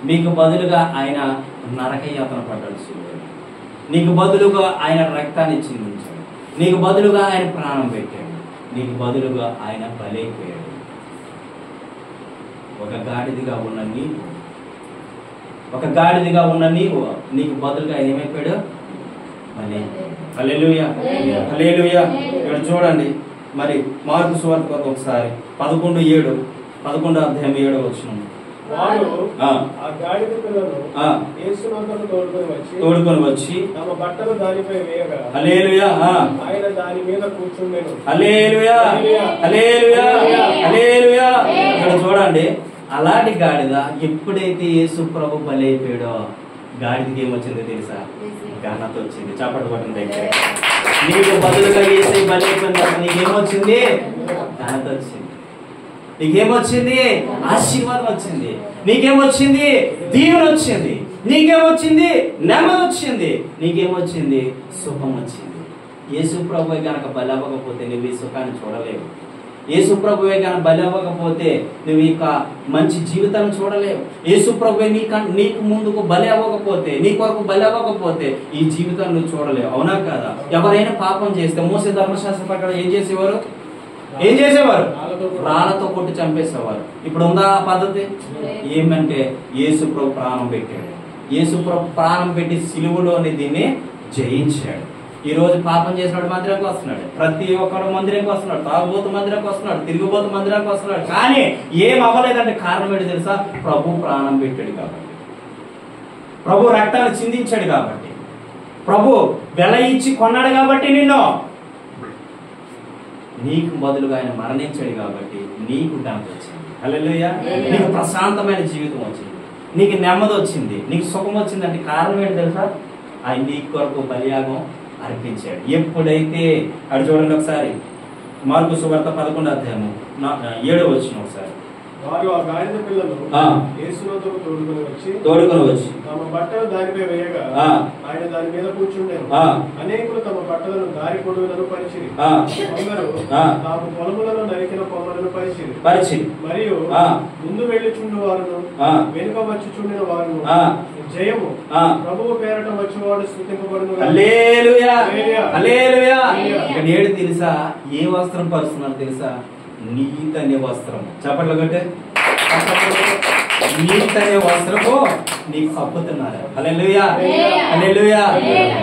మీకు బదులుగా ఆయన నరకయాతన పడ్డాడు. నీకు బదులుగా ఆయన రక్తాన్ని చిందించాడు. నీకు బదులుగా ఆయన ప్రాణం పెట్టాడు. నీకు బదులుగా ఆయన బలైపోయాడు. ఒక గాడిదిగా ఉన్న నీవు నీకు బదులుగా ఆయన ఏమైపోయాడు? హల్లెలూయా, హల్లెలూయా. ఇక్కడ చూడండి మరి మార్కు సువార్త ఒకసారి 11:7 అధ్యాయం 7వ వచనం. తోడుకొని వచ్చి తమ బట్టలు దానిపై వేయగా హల్లెలూయా ఆయన దాని మీద కూర్చుండెను. హల్లెలూయా, హల్లెలూయా, హల్లెలూయా. ఇక్కడ చూడండి, అలాంటి గాడిద ఎప్పుడైతే యేసు ప్రభు బలైపోయాడో గాడిదకి ఏమొచ్చిందో తెలుసా? ఘనత వచ్చింది. చప్పట్లు కొట్టిన దగ్గర నీకు బదులుగా యేసు బలైపోయిన తర్వాత నీకేమొచ్చింది? ఘనత వచ్చింది. నీకేమొచ్చింది? ఆశీర్వాదం వచ్చింది. నీకేమొచ్చింది? దీవెన వచ్చింది. నీకేమొచ్చింది? నెమ్మది వచ్చింది. నీకేమొచ్చింది? సుఖం వచ్చింది. యేసు ప్రభువే గనక బలవ్వకపోతే నువ్వు ఈ సుఖాన్ని చూడలేవు. యేసు ప్రభువే గనక బలవ్వకపోతే నువ్వు ఇక మంచి జీవితాన్ని చూడలేవు. యేసు ప్రభువే నీకు ముందుకు బలి అవ్వకపోతే, నీ కొరకు బలి అవ్వకపోతే ఈ జీవితాన్ని నువ్వు చూడలేవు. అవునా కాదా? ఎవరైనా పాపం చేస్తే మోసే ధర్మశాస్త్ర ప్రకారం ఏం చేసేవారు? రాళ్లతో కొట్టి చంపేసేవారు. ఇప్పుడు ఉందా ఆ పద్ధతి? ఏమంటే యేసు ప్రభు ప్రాణం పెట్టాడు. యేసు ప్రభు ప్రాణం పెట్టి సిలువలోని దీన్ని జయించాడు. ఈ రోజు పాపం చేసినాడు మందిరానికి వస్తున్నాడు. ప్రతి ఒక్కడు మందిరానికి వస్తున్నాడు. తాగుబోతు మందిరానికి వస్తున్నాడు. తిరుగుబోతు మందిరానికి వస్తున్నాడు. కానీ ఏం అవ్వలేదంటే కారణం ఏంటి తెలుసా? ప్రభు ప్రాణం పెట్టాడు కాబట్టి, ప్రభు రక్తాన్ని చిందించాడు కాబట్టి, ప్రభు వెల ఇచ్చి కొన్నాడు కాబట్టి, నీకు బదులుగా ఆయన మరణించాడు కాబట్టి నీకు ఘనత వచ్చింది. హల్లెలూయా. నీకు ప్రశాంతమైన జీవితం వచ్చింది. నీకు నెమ్మది వచ్చింది. నీకు సుఖం వచ్చింది. అంటే కారణం ఏంటి తెలుసా? ఆయన నీ కొరకు బలియాగం అర్పించాడు. ఎప్పుడైతే అది చూడండి ఒకసారి మార్కు సువార్త 11వ అధ్యాయము 7వ వచనం ఒకసారి. వారు ఆ గాడిద పిల్లలు యేసుతో తోడుకొని వచ్చి తమ బట్టలు దానిపై వేయగా ఆయన దాని మీద కూర్చుండెను. అనేకులు తమ బట్టలను దారి పొడుగులను పరిచిరి. కొందరు తాము పొలములను నరికిన కొమ్మలను పరిచిరి. మరియు ముందు వెళ్ళుచుండు వారును వెనుక వచ్చుచుండిన వారును జయము ప్రభువు పేరట వచ్చేవాడు స్తుతింపబడును. హల్లెలూయా, హల్లెలూయా. ఇక్కడ ఏడు తెలుసా? ఏ వస్త్రం పరుస్తున్నారు తెలుసా? నీతి అనే వస్త్రం. చప్పట్లు కొట్టే నీతి అనే వస్త్రము నీకు కప్పుతున్నారు. హల్లెలూయా, హల్లెలూయా.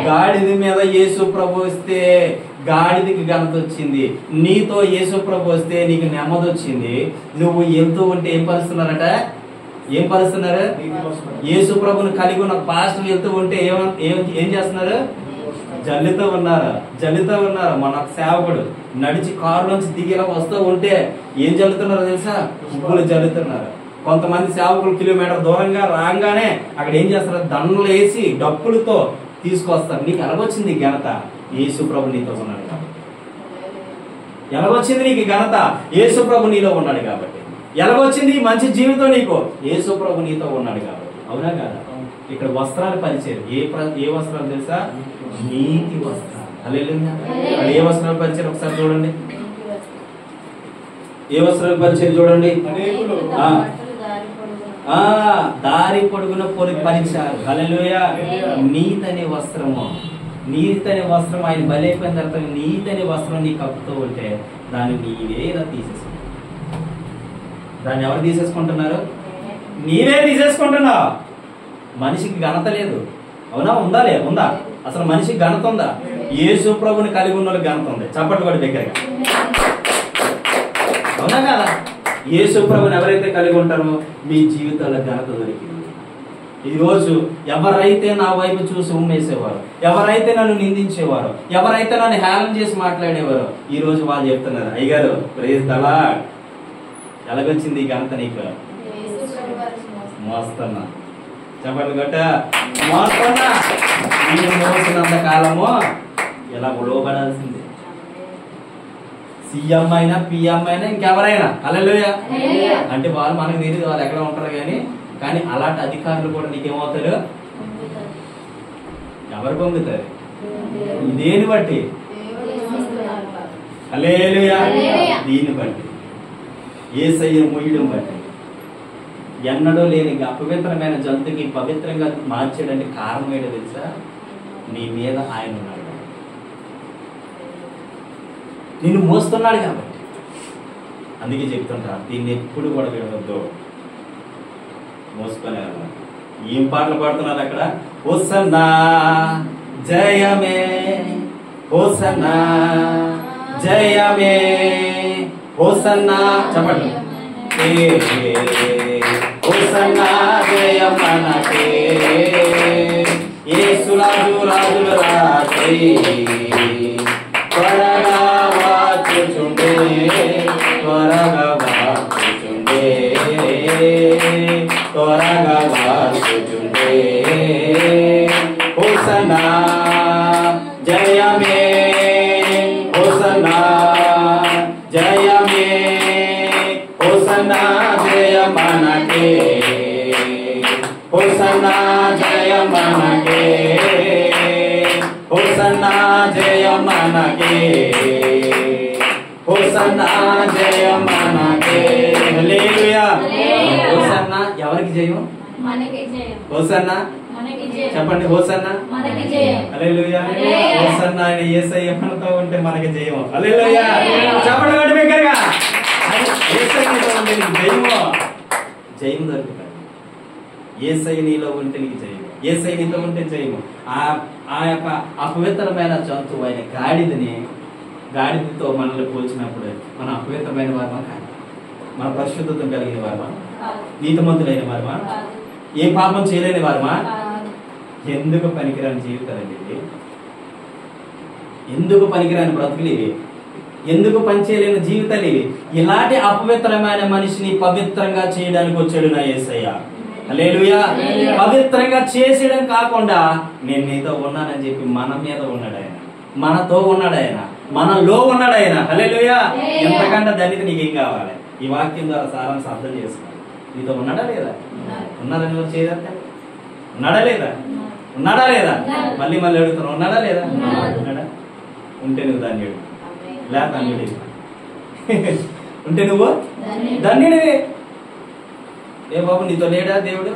గాడిద మీద యేసు ప్రభు వస్తే గాడిదకి ఘనత వచ్చింది. నీతో యేసు ప్రభు వస్తే నీకు నెమ్మది వచ్చింది. నువ్వు వెళ్తూ ఉంటే ఏం పరుస్తున్నారట? ఏం పరుస్తున్నారు? యేసు ప్రభుని కలిగి ఉన్న పాస్టర్ వెళ్తూ ఉంటే ఏం చేస్తున్నారు? జల్లుతూ ఉన్నారు. మన సేవకుడు నడిచి కారు నుంచి దిగిలా వస్తూ ఉంటే ఏం జల్లుతున్నారో తెలుసా? ఉప్పులు జల్లుతున్నారు. కొంతమంది సేవకులు కిలోమీటర్ దూరంగా రాగానే అక్కడ ఏం చేస్తారు? దండలు వేసి డప్పులతో తీసుకొస్తారు. నీకు ఎలాగొచ్చింది ఘనత? యేసు ప్రభు నీతో ఉన్నాడు కాబట్టి. ఎలాగొచ్చింది నీకు ఘనత? యేసు ప్రభు నీలో ఉన్నాడు కాబట్టి. ఎలాగొచ్చింది మంచి జీవితం నీకు? యేసు ప్రభు నీతో ఉన్నాడు కాబట్టి. అవునా కాదా? ఇక్కడ వస్త్రాలు పరిచయం. ఏ వస్త్రాలు తెలుసా? నీతి వస్త్రాలు. హల్లెలూయా. ఏ వస్త్రాలు పరిచయం ఒకసారి చూడండి. ఏ వస్త్రాలు పరిచయం చూడండి. దారి పొడుగున పరిచారు. హల్లెలూయా. నీతి అనే వస్త్రము. నీతి అనే వస్త్రం ఆయన బలైపోయిన తర్వాత నీతి అనే వస్త్రం నీ కప్పుతూ ఉంటే దాన్ని నీవే తీసేసుకుంటావు. దాన్ని ఎవరు తీసేసుకుంటున్నారు? నీవే తీసేసుకుంటున్నావు. మనిషికి ఘనత లేదు. అవునా? ఉందా? అసలు మనిషికి ఘనత ఉందా? యేసు ప్రభుని కలిగి ఉన్న వాళ్ళకి ఘనత ఉంది. చప్పట్లు కూడా దగ్గరగా. అవునా కదా? యేసు ప్రభుని ఎవరైతే కలిగి ఉంటారో మీ జీవితంలో ఘనత దొరికింది. ఈరోజు ఎవరైతే నా వైపు చూసి ఉమ్మేసేవారు, ఎవరైతే నన్ను నిందించేవారు, ఎవరైతే నన్ను హేళన చేసి మాట్లాడేవారు, ఈ రోజు వాళ్ళు చెప్తున్నారు, అయ్యగారు ప్రైజ్ ద లార్డ్, ఎలాగొచ్చింది ఈ ఘనత నీకు? మోస్తున్నా, చెప్పండి గట్ట, మోస్తున్నా. నేను మోసినంత కాలము ఇలా లోబడాల్సిందే. సీఎం అయినా, పిఎం అయినా, ఇంకెవరైనా. హల్లెలూయా. అంటే వాళ్ళు మనకు తెలియదు వాళ్ళు ఎక్కడ ఉంటారు కానీ అలాంటి అధికారులు కూడా నీకేమవుతారు? ఎవరు పొందుతారు? దేని బట్టి? హల్లెలూయా. దీన్ని బట్టి, యేసయ్య మొయ్యడం బట్టి. ఎన్నడూ లేని అపవిత్రమైన జంతువుకి పవిత్రంగా మార్చడానికి కారణం ఏంటో తెలుసా? నీ మీద ఆయన ఉన్నాడు, నిన్ను మోస్తున్నాడు కాబట్టి. అందుకే చెప్తుంటా, దీన్ని ఎప్పుడు కూడా విడవద్దు, మోసుకొని వెళ్ళాలి. ఏం పాటలు పాడుతున్నారు అక్కడ? హోసన్నా జయమే, హోసన్నా జయమే, హోసన్నా. చెప్పండి. హోసన్నా జయమనకే, యేసురాజు రాజుల రాజై, త్వరగా వాచుచుండే, త్వరగా వాచుచుండే, త్వరగా వాచుచుండే. హోసన్నా జయమే, హోసన్నా జయమే, హోసన్నా జయమనకే, హోసన్నా జయమనకే, హోసన్నా జయమనకే, హోసన్నా జయమనకే. హల్లెలూయా. హోసన్నా ఎవరికి జయం? హోసన్నా చెప్పండి. హోసన్నా హల్లెలూయా. హోసన్నా అని యేసయ్య మనతో ఉంటే మనకి జయం. హల్లెలూయా. చెప్పండి గట్టి బిగ్గరగా. యేసయ్య నీలో ఉంటే నీకు జయము, జయం దొరుకుతుంది. యేసయ్య నీలో ఉంటే నీకు జయం, యేసయ్య నీతో ఉంటే జయము. ఆ యొక్క అపవిత్రమైన జంతువు అయిన గాడిదతో మనల్ని పోల్చినప్పుడు మన అపవిత్రమైన వారమా కాదు? మన పరిశుద్ధత కలిగిన వారమా? నీతిమంతులైన వారమా? ఏ పాపం చేయలేని వారమా? ఎందుకు పనికిరాని జీవితాలండి ఇవి? ఎందుకు పనికిరాని బ్రతుకులు ఇవి? ఎందుకు పనిచేయలేని జీవితాలు ఇవి? ఇలాంటి అపవిత్రమైన మనిషిని పవిత్రంగా చేయడానికి వచ్చాడు నా యేసయ్య. హల్లెలూయా. పవిత్రంగా చేసేయడం కాకుండా నేను నీతో ఉన్నానని చెప్పి మన మీద ఉన్నాడు ఆయన, మనతో ఉన్నాడు ఆయన, మనలో ఉన్నాడు ఆయన. హల్లెలూయా. ఎంతకంటే ధన్యత నీకేం కావాలి? ఈ వాక్యం ద్వారా సారాంశం అర్థం చేసుకోవాలి. నీతో ఉన్నాడా లేదా? ఉన్నారని ఎవరు చేయదంటే? ఉన్నాడా లేదా? ఉన్నాడా లేదా? మళ్ళీ మళ్ళీ అడుగుతున్నావు, ఉన్నాడా లేదా? ఉన్నాడా? ఉంటే నువ్వు ధన్యుడు, లేదా ధన్యుడి. ఉంటే నువ్వు ధన్యుడివి. ఏ బాబు నీతో లేడా దేవుడు?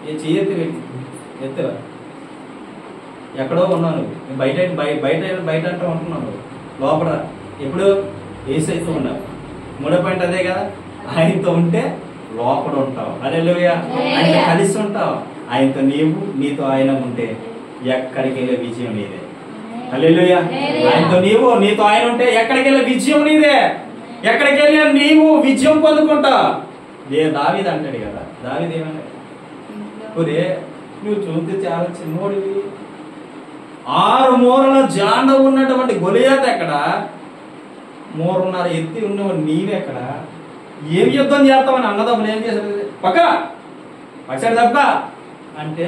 ఏ చెయ్యెత్తి పెట్టి ఎత్తువా? ఎక్కడో ఉన్నావు నువ్వు, బయట బయట అంటూ ఉంటున్నావు, లోపల ఎప్పుడు యేసయ్యతో ఉన్నావు. మూడో పాయింట్ అదే కదా, ఆయనతో ఉంటే లోపల ఉంటావు. హల్లెలూయా. ఆయనతో కలిసి ఉంటావు. ఆయనతో నీతో ఆయన ఉంటే ఎక్కడికి వెళ్ళే విజయం నీదే. హల్లెలూయా. ఆయనతో నీతో ఆయన ఉంటే ఎక్కడికి వెళ్ళే విజయం నీదే. ఎక్కడికి వెళ్ళి నీవు విజయం పొందుకుంటావు. దావీదు అంటాడు కదా, దావీదు ఏమన్నాడు? ఒరే నువ్వు చూస్తే చాలా చిన్నోడివి, 6 మూరల జాండ ఉన్నటువంటి గొలియాత్ ఎక్కడ, 3.5 ఎత్తి ఉన్నవాడు నీవెక్కడ? ఏం యుద్ధం చేస్తామని అన్నదమ్ములు ఏం చేశారు? పచ్చాడు తప్ప అంటే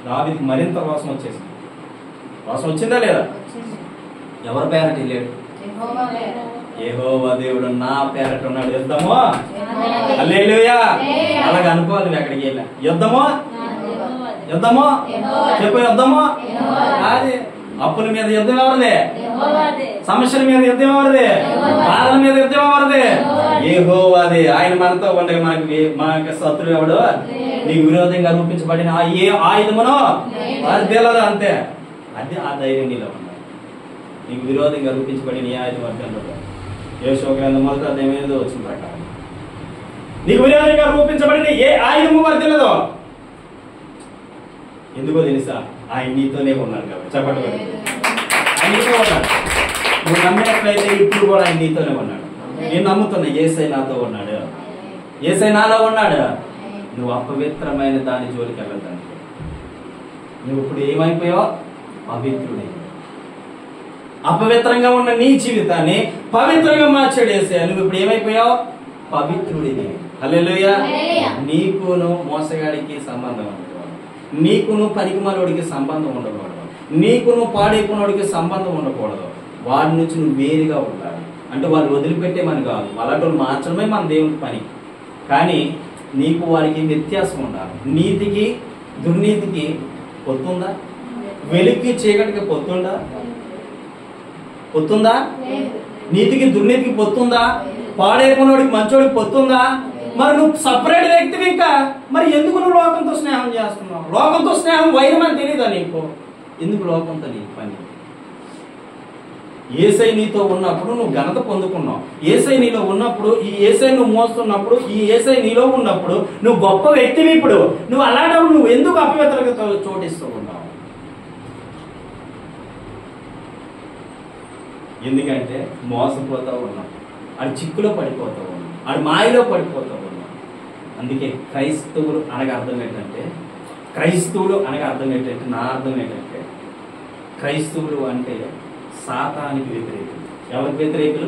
దావీదుకి మరింత రోషం వచ్చేసింది. రోషం వచ్చిందా లేదా? ఎవరి పేరట వెళ్ళాడు? యెహోవా దేవుడు నా పేరట ఉన్నాడు. యుద్ధమో హల్లెలూయా. అలాగ అనుకోవాలి. నువ్వు ఎక్కడికి వెళ్ళా యుద్ధమో, యుద్ధమో చెప్పు, యుద్ధమో అది. అప్పుల మీద యుద్ధం ఎవరిది? సమస్యల మీద యుద్ధం ఎవరిది? బాధల మీద యుద్ధం ఎవరిది? యెహోవాది. ఆయన మనతో ఉండే మనకి శత్రువు ఎవడు? నీకు విరోధంగా రూపించబడిన ఏ ఆయుధమునో అది తెలియదు, అంతే. అది ఆ ధైర్యం నీలో ఉండాలి. నీకు విరోధంగా రూపించబడిన ఏ ఆయుధం అంటే యోషువ గ్రంథం 1వ అధ్యాయం 8వ వచనం ప్రకారం నీకు విరోధంగా రూపించబడిన ఏ ఆయుధము వారు తెలియదు. ఎందుకో తెలుసా? ఆయన నీతోనే ఉన్నాడు కాబట్టి. చెప్పండి, ఆయన నీతో ఉన్నాడు. నువ్వు నమ్మినట్లయితే ఇప్పుడు కూడా ఆయన నీతోనే ఉన్నాడు. నేను నమ్ముతున్నా యేసయ్య నాతో ఉన్నాడు, యేసయ్య నాలో ఉన్నాడు. నువ్వు అపవిత్రమైన దాని జోలికి వెళ్ళడానికి. నువ్వు ఇప్పుడు ఏమైపోయావు? పవిత్రుడే. అపవిత్రంగా ఉన్న నీ జీవితాన్ని పవిత్రంగా మార్చాడు యేసయ్య. నువ్వు ఇప్పుడు ఏమైపోయావు? పవిత్రుడిని. హల్లెలూయా. నీకును మోసగాడికి సంబంధం ఉండకూడదు, నీకును పనికిమాలోడికి సంబంధం ఉండకూడదు, నీకును పాడైపోయినోడికి సంబంధం ఉండకూడదు. వాడి నుంచి నువ్వు వేరుగా ఉండాలి. అంటే వాళ్ళు వదిలిపెట్టేమని కాదు, అలాంటి మార్చడమే మన దేవుని పని. కానీ నీకు వారికి వ్యత్యాసం ఉండాలి. నీతికి దుర్నీతికి పొత్తుందా? వెలుగుకి చీకటికి పొత్తుందా? పొత్తుందా? నీతికి దుర్నీతికి పొత్తుందా? పాడైపోయినోడికి మంచోడికి పొత్తుందా? మరి నువ్వు సపరేట్ వ్యక్తివి. ఇంకా మరి ఎందుకు నువ్వు లోకంతో స్నేహం చేస్తున్నావు? లోకంతో స్నేహం వైరం అని తెలియదా నీకు? ఎందుకు లోకంతో నీకు పని? యేసయ్య నీతో ఉన్నప్పుడు నువ్వు ఘనత పొందుకున్నావు. యేసయ్య నీలో ఉన్నప్పుడు, ఈ యేసయ్య నువ్వు మోస్తున్నప్పుడు, ఈ యేసయ్య నీలో ఉన్నప్పుడు నువ్వు గొప్ప వ్యక్తివి. ఇప్పుడు నువ్వు అలాంటప్పుడు నువ్వు ఎందుకు అపవిత్రతతో చోటిస్తూ ఉన్నావు? ఎందుకంటే మోసపోతూ ఉన్నాం, అది చిక్కులో పడిపోతూ ఉన్నాం, అది మాయలో పడిపోతూ ఉన్నాం. అందుకే క్రైస్తవులు అనగా అర్థం ఏంటంటే, క్రైస్తవులు అనగా అర్థం ఏంటంటే, నా అర్థం ఏంటంటే, క్రైస్తవులు అంటే సాతానికి వ్యతిరేకులు. ఎవరికి వ్యతిరేకులు?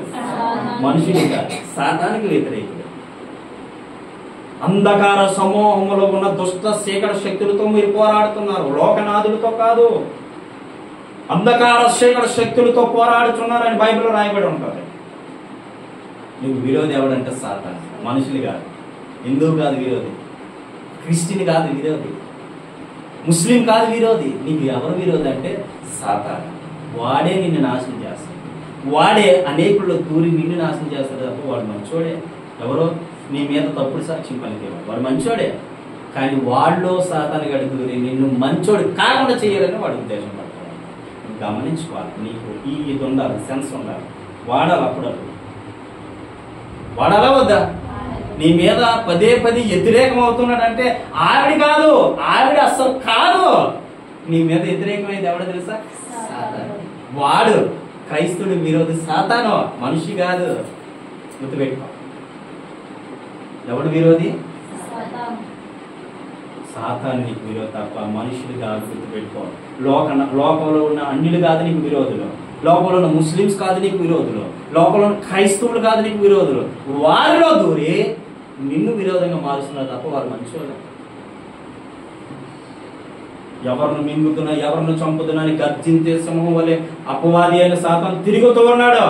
మనుషులు కాదు, సాతానికి వ్యతిరేకులు. అంధకార సమూహంలో ఉన్న దుష్ట చీకటి శక్తులతో మీరు పోరాడుతున్నారు, లోకనాథులతో కాదు. అంధకార చీకటి శక్తులతో పోరాడుతున్నారని బైబిల్లో రాయబడి ఉంటుంది. నువ్వు విరోధి ఎవడంటే సాతాను, మనుషులు కాదు, హిందువు కాదు విరోధి, క్రిస్టియన్ కాదు విరోధి, ముస్లిం కాదు విరోధి. నీకు ఎవరు విరోధి అంటే సాతాను. వాడే నిన్ను నాశనం చేస్తాడు, వాడే అనేకుల్లో దూరి నిన్ను నాశనం చేస్తాడు తప్ప వాడు మంచోడే. ఎవరో నీ మీద తప్పుడు సాక్ష్యం పలికేవాడు, వాడు మంచోడే. కానీ వాళ్ళలో సాతాను గడి దూరి నిన్ను మంచోడు కాకుండా చేయాలని వాడు ఉద్దేశం పడతాడు. గమనించుకోవాలి, నీకు ఈ ఇది ఉండాలి, సెన్స్ ఉండాలి, వాడాలి. అప్పుడప్పుడు వాడాలా వద్దా? నీ మీద పదే పదే వ్యతిరేకం అవుతున్నాడంటే ఆవిడ కాదు, ఆవిడ అస్సలు కాదు. నీ మీద వ్యతిరేకమైంది ఎవడో తెలుసా? సాతాను. వాడు క్రైస్తవుడు విరోధి సాతాను, మనిషి కాదు. గుర్తుపెట్టుకో, ఎవడు విరోధి? సాతాను నీకు విరోధి తప్ప మనుషులు కాదు. గుర్తుపెట్టుకో, లోకంలో ఉన్న అన్యులు కాదు నీకు విరోధులు, లోకంలో ఉన్న ముస్లిమ్స్ కాదు నీకు విరోధులు, లోకంలో ఉన్న క్రైస్తవులు కాదు నీకు విరోధులు. వారిలో దూరి నిన్ను విరోధంగా మారుస్తున్నారు తప్ప వారు మంచివాళ్ళు. ఎవరిని మింగుతున్నా, ఎవరిని చంపుతున్నా అని గర్జించే సమూహం వల్లే అపవాది అయిన సాతాను తిరుగుతూ ఉన్నాడు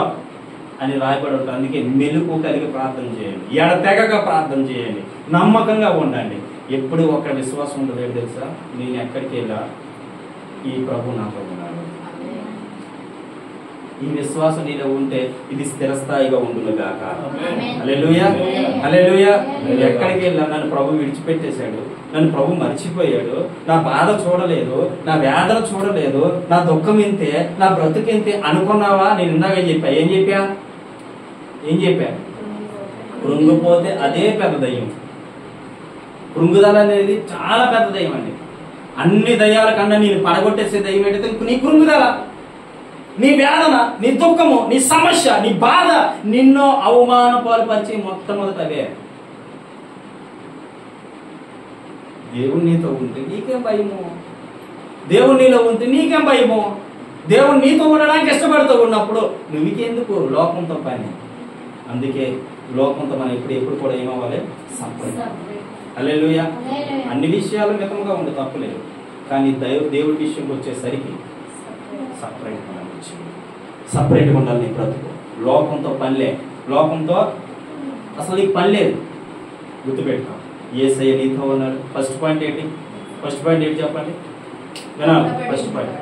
అని రాయబడి ఉంటుంది. అందుకే మెలుకు కలిగి ప్రార్థన చేయండి, ఎడతెగక ప్రార్థన చేయండి, నమ్మకంగా ఉండండి. ఎప్పుడు ఒక విశ్వాసం ఉండదు ఏంటి తెలుసా? నేను ఎక్కడికి వెళ్ళా ఈ ప్రభు నాతో ఉన్నాడు. ఈ విశ్వాసం నీలో ఉంటే ఇది స్థిరస్థాయిగా ఉండును గాక. హల్లెలూయా, హల్లెలూయా. నేను ఎక్కడికి వెళ్ళా నన్ను ప్రభు విడిచిపెట్టేశాడు, నన్ను ప్రభు మర్చిపోయాడు, నా బాధ చూడలేదు, నా వేదన చూడలేదు, నా దుఃఖం ఇంతే, నా బ్రతుకింతే అనుకున్నావా? నేను ఇందాక ఏం చెప్పా? కృంగిపోతే అదే పెద్ద దయ్యం. కృంగుదల అనేది చాలా పెద్ద దయ్యం అండి. అన్ని దయ్యాల కన్నా నేను పడగొట్టేసే దయ్యం ఏంటంటే నీ కృంగుదల, నీ వేదన, నీ దుఃఖము, నీ సమస్య, నీ బాధ, నిన్ను అవమాన పాలుపరిచి మొట్టమొదటి అవే. దేవుడు నీతో ఉంటే నీకేం భయము? దేవుడు నీలో ఉంటే నీకేం భయము? దేవుడు నీతో ఉండడానికి ఇష్టపడుతూ ఉన్నప్పుడు నువ్వుకెందుకు లోకంతో పని? అందుకే లోకంతో మనం ఎప్పుడు కూడా ఏమవ్వాలి? సపరేట్. హల్లెలూయా. అన్ని విషయాలు మితంగా ఉండే తప్పులేదు, కానీ దేవుడి విషయంకి వచ్చేసరికి సపరేట్గా ఉండాలి. నీ బ్రతుకు లోకంతో పనిలే, లోకంతో అసలు నీకు పని లేదు. గుర్తుపెట్టుకో, యేసయ్య నీతో ఉన్నాడు. ఫస్ట్ పాయింట్ ఏంటి చెప్పండి? వినాలి. ఫస్ట్ పాయింట్,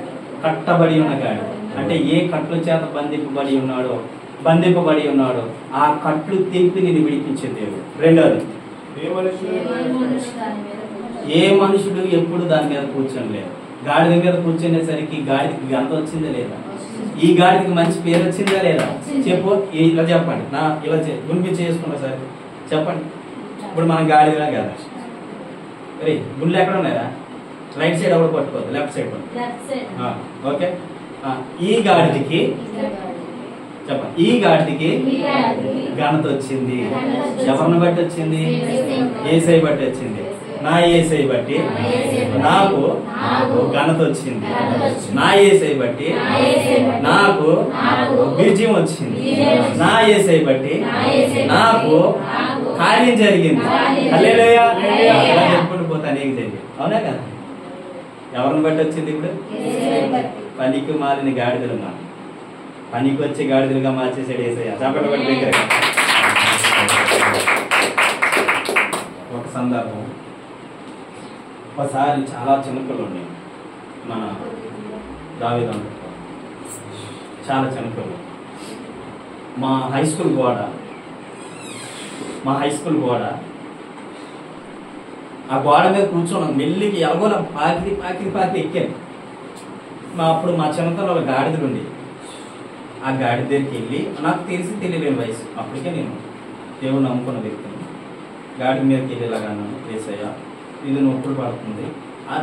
కట్టబడి ఉన్న గాడి. అంటే ఏ కట్ల చేత బంధింపబడి ఉన్నాడో ఆ కట్లు తెంపి నేను విడిపించే దేవుడు. రెండోది, ఏ మనుషుడు ఎప్పుడు దాని మీద కూర్చొని లేదు. గాడిద మీద కూర్చునేసరికి గాడికి గంత వచ్చిందా లేదా? ఈ గాడికి మంచి పేరు వచ్చిందా లేదా? చెప్పు, ఇలా చెప్పండి. ఇలా గుండి చేసుకున్నా సరే చెప్పండి. ఇప్పుడు మనం గాడిదలా కదా, రే గుండెలు ఎక్కడ ఉన్నాయా? రైట్ సైడ్ ఎవరు పట్టుకోవద్దు, లెఫ్ట్ సైడ్ పట్టుకో. ఓకే, ఈ గాడికి చెప్పండి, ఈ గాడికి ఘనత వచ్చింది. ఎవరిని బట్టి వచ్చింది? యేసయ్య బట్టి వచ్చింది. నా యేసయ్య బట్టి నాకు ఘనత వచ్చింది. నా యేసయ్య బట్టి నాకు విజయం వచ్చింది. నా యేసయ్య బట్టి నాకు కార్యం జరిగింది. హల్లెలూయా. ఇలా చెప్పుకుంటూ పోతే అనేక జరిగింది. అవునా కదా? ఎవరిని బట్టి వచ్చింది? ఇప్పుడు పనికి మాలిన గాడిదలు మా పనికి వచ్చే గాడిదలుగా మార్చేసాడు యేసయ్య. చప్పట్లు కొట్టి దగ్గర ఒక సందర్భం, ఒకసారి చాలా చిన్నపిల్లలు ఉన్నాయి మన దావీదు, చాలా చిన్నపిల్లలు. మా హై స్కూల్ గోడ ఆ గోడ మీద కూర్చోన్నాం. మెల్లికి ఎలాగోలా పాకి ఎక్కాను. అప్పుడు మా చిన్నతనంలో గాడిదలు ఉండి ఆ గాడి దగ్గరికి వెళ్ళి, నాకు తెలియలేని వయసు అప్పటికే, నేను దేవుడు నమ్ముకున్న వ్యక్తిని. గాడి మీదకి వెళ్ళేలాగాను, యేసయ్య ఇది నొప్పులు పడుతుంది,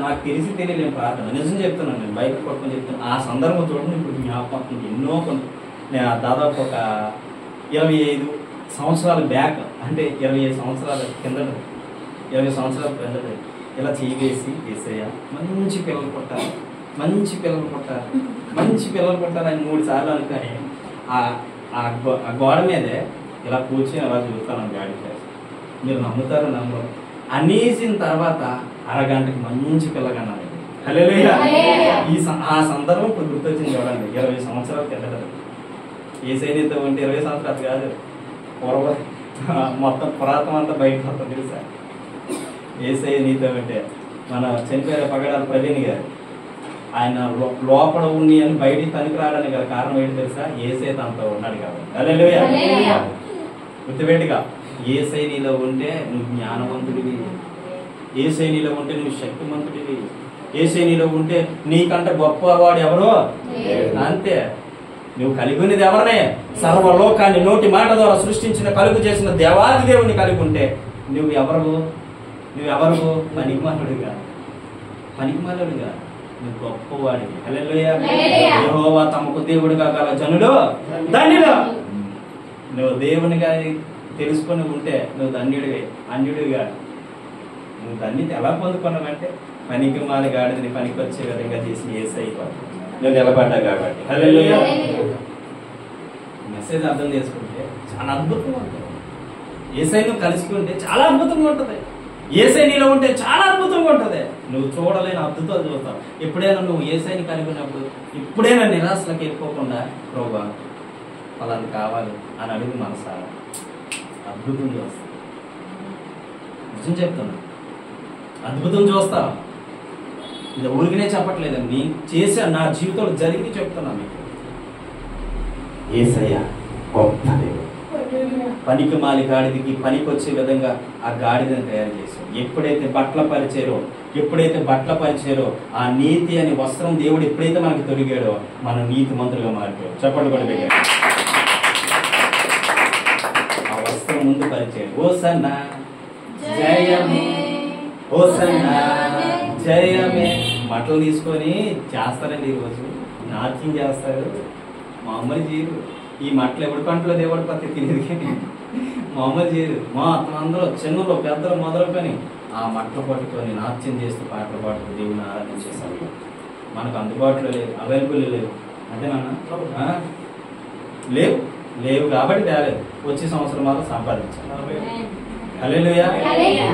నాకు తెలియలేని ప్రార్థన. నిజం చెప్తున్నాను, నేను బైక్ పట్టుకొని చెప్తాను. ఆ సందర్భం చూడండి ఇప్పుడు జ్ఞాపకం ఎన్నో నేను దాదాపు ఒక 25 సంవత్సరాల బ్యాక్, అంటే 25 సంవత్సరాల కిందట, 20 సంవత్సరాల కిందట ఇలా చేసి యేసయ్య మంచి పిల్లలు పుట్టారు అని 3 సార్లు అనుకొని ఆ గోడ మీదే ఇలా కూర్చొని అలా చూస్తాను గాడి. మీరు నమ్ముతారో నమ్మరు, అనేసిన తర్వాత అరగంటకి మంచి పిల్లగన్నాను. హల్లెలూయా. ఆ సందర్భం ఇప్పుడు గుర్తొచ్చింది చూడండి. 20 సంవత్సరాల కిందట యేసయ్యతో ఉంటే 20 సంవత్సరాలు కాదు, మొత్తం పురాతనం అంతా బయట మొత్తం తెలుసా. యేసయ్య నీతో ఉంటే మన చనిపోయిన పగడాల ప్రవీణ్ గారు, ఆయన లోపల ఉన్ని అని బయటికి తనికి రావడానికి గల కారణం ఏంటి తెలుసా? యేసయ్య తనతో ఉన్నాడు కాబట్టి. హల్లెలూయా. గుర్తుపెట్టుగా, యేసయ్య నీలో ఉంటే నువ్వు జ్ఞానవంతుడివి, యేసయ్య నీలో ఉంటే నువ్వు శక్తిమంతుడివి, యేసయ్య నీలో ఉంటే నీకంటే గొప్పవాడు ఎవరో అంతే. నువ్వు కలిగి ఉన్నది ఎవరినే? సర్వలోకాన్ని నోటి మాట ద్వారా సృష్టించిన కలుగు చేసిన దేవాది దేవుని కలిగి ఉంటే నువ్వెవరు? పనికిమాలుడుగా నువ్వు గొప్పవాడివి. హల్లెలూయా. యెహోవా తమకు దేవుడిగా గల జనులు ధన్యులు. నువ్వు దేవునిగా తెలుసుకొని ఉంటే నువ్వు ధన్యుడివి, అన్యుడిగా. నువ్వు ధన్యత ఎలా పొందుకున్నావంటే పనికి మాలి గాడిదని పనికి వచ్చే విధంగా చేసి యేసయ్య నువ్వు నిలబడ్డా కాబట్టి. హల్లెలూయా. మెసేజ్ అర్థం చేసుకుంటే చాలా అద్భుతంగా ఉంటుంది. యేసయ్యను కలుసుకుంటే చాలా అద్భుతంగా ఉంటుంది. యేసయ్య నీలో ఉంటే చాలా అద్భుతంగా ఉంటుంది. నువ్వు చూడలేని అద్భుతాలు చూస్తావు. ఎప్పుడైనా నువ్వు యేసయ్యని కలిగినప్పుడు ఎప్పుడైనా నిరాశలకు వెళ్ళిపోకుండా ప్రభువా వాళ్ళని కావాలి అని అడిగి మనసారా అద్భుతం చూస్తావు. నిజం చెప్తున్నా, అద్భుతం చూస్తావు. ఇది ఊరికినే చెప్పట్లేదు, నేను చేసే నా జీవితంలో జరిగి చెప్తున్నా మీకు. యేసయ్య గొప్ప దేవుడు. పనికి మాలి గాడిదకి పనికి వచ్చే విధంగా ఆ గాడిదని తయారు చేశారు. ఎప్పుడైతే బట్టల పరిచారో ఆ నీతి అనే వస్త్రం దేవుడు ఎప్పుడైతే మనకి తొడిగాడో మనం నీతి మంత్రులుగా మారిపోయాం. చెప్పండి కూడా దగ్గర ఆ వస్త్రం ముందు పరిచయం. హోసన్నా జయమే, హోసన్నా జయమే. బట్టలు తీసుకొని చేస్తారండి, ఈరోజు నాట్యం చేస్తారు. మామూలు చేయరు. ఈ మట్టలు ఎవరి పంటలో దేవుడి పత్తి తినేది కానీ మామూలు చేయరు. మా అందరూ చిన్నలో పెద్దలు మొదలుకొని ఆ మట్టలు పట్టుకొని నాట్యం చేస్తూ పాటలు పాడుతూ దేవుని ఆరాధన చేస్తారు. మనకు అందుబాటులో లేదు, అవైలబుల్ లేవు. అంతేనన్నా? లేవు కాబట్టి తేలేదు. వచ్చే సంవత్సరం మాత్రం సంపాదించాలి. హల్లెలూయా.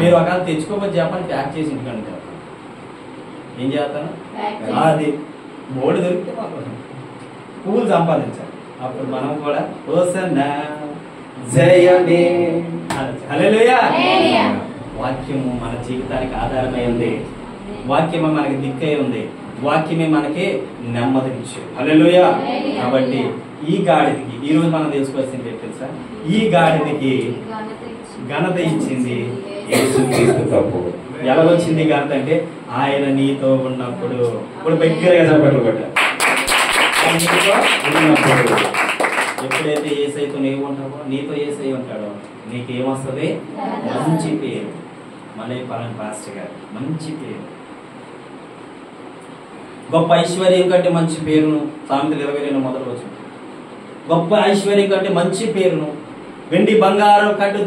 మీరు ఒకవేళ తెచ్చుకోకపోతే చెప్పని ప్యాక్ చేసి ఇంటికంటే ఏం చేస్తాను? అది బోర్డు దొరికితే మాత్రం పూలు సంపాదించాలి. అప్పుడు మనం కూడా హోసన్నా జయమే. హల్లెలూయా. వాక్యము మన జీవితానికి ఆధారమై ఉంది. వాక్యమే మనకి దిక్కై ఉంది. వాక్యమే మనకి నెమ్మదినిచ్చేది. హల్లెలూయా. కాబట్టి ఈ గాడిదకి ఈరోజు మనం తెలుసుకోవాల్సింది తెలుసా? ఈ గాడిదకి ఘనత ఇచ్చింది యేసుక్రీస్తు ప్రభు. ఎలా వచ్చింది ఘనత అంటే ఆయన నీతో ఉన్నప్పుడు. ఇప్పుడు దగ్గరగా చెప్పట్లు కొట్టారు. ఎప్పుడైతే యేసయ్యతో నీవు ఉంటావో, నీతో యేసయ్య ఉంటాడో నీకేమొస్తుంది? మంచి పేరు. మళ్ళీ పలానా పాస్టర్ గారు మంచి పేరు. గొప్ప ఐశ్వర్యం కంటే మంచి పేరును సామెతలు 22 మొదలు వచ్చింది. గొప్ప ఐశ్వర్యం కంటే మంచి పేరును, వెండి బంగారం కంటే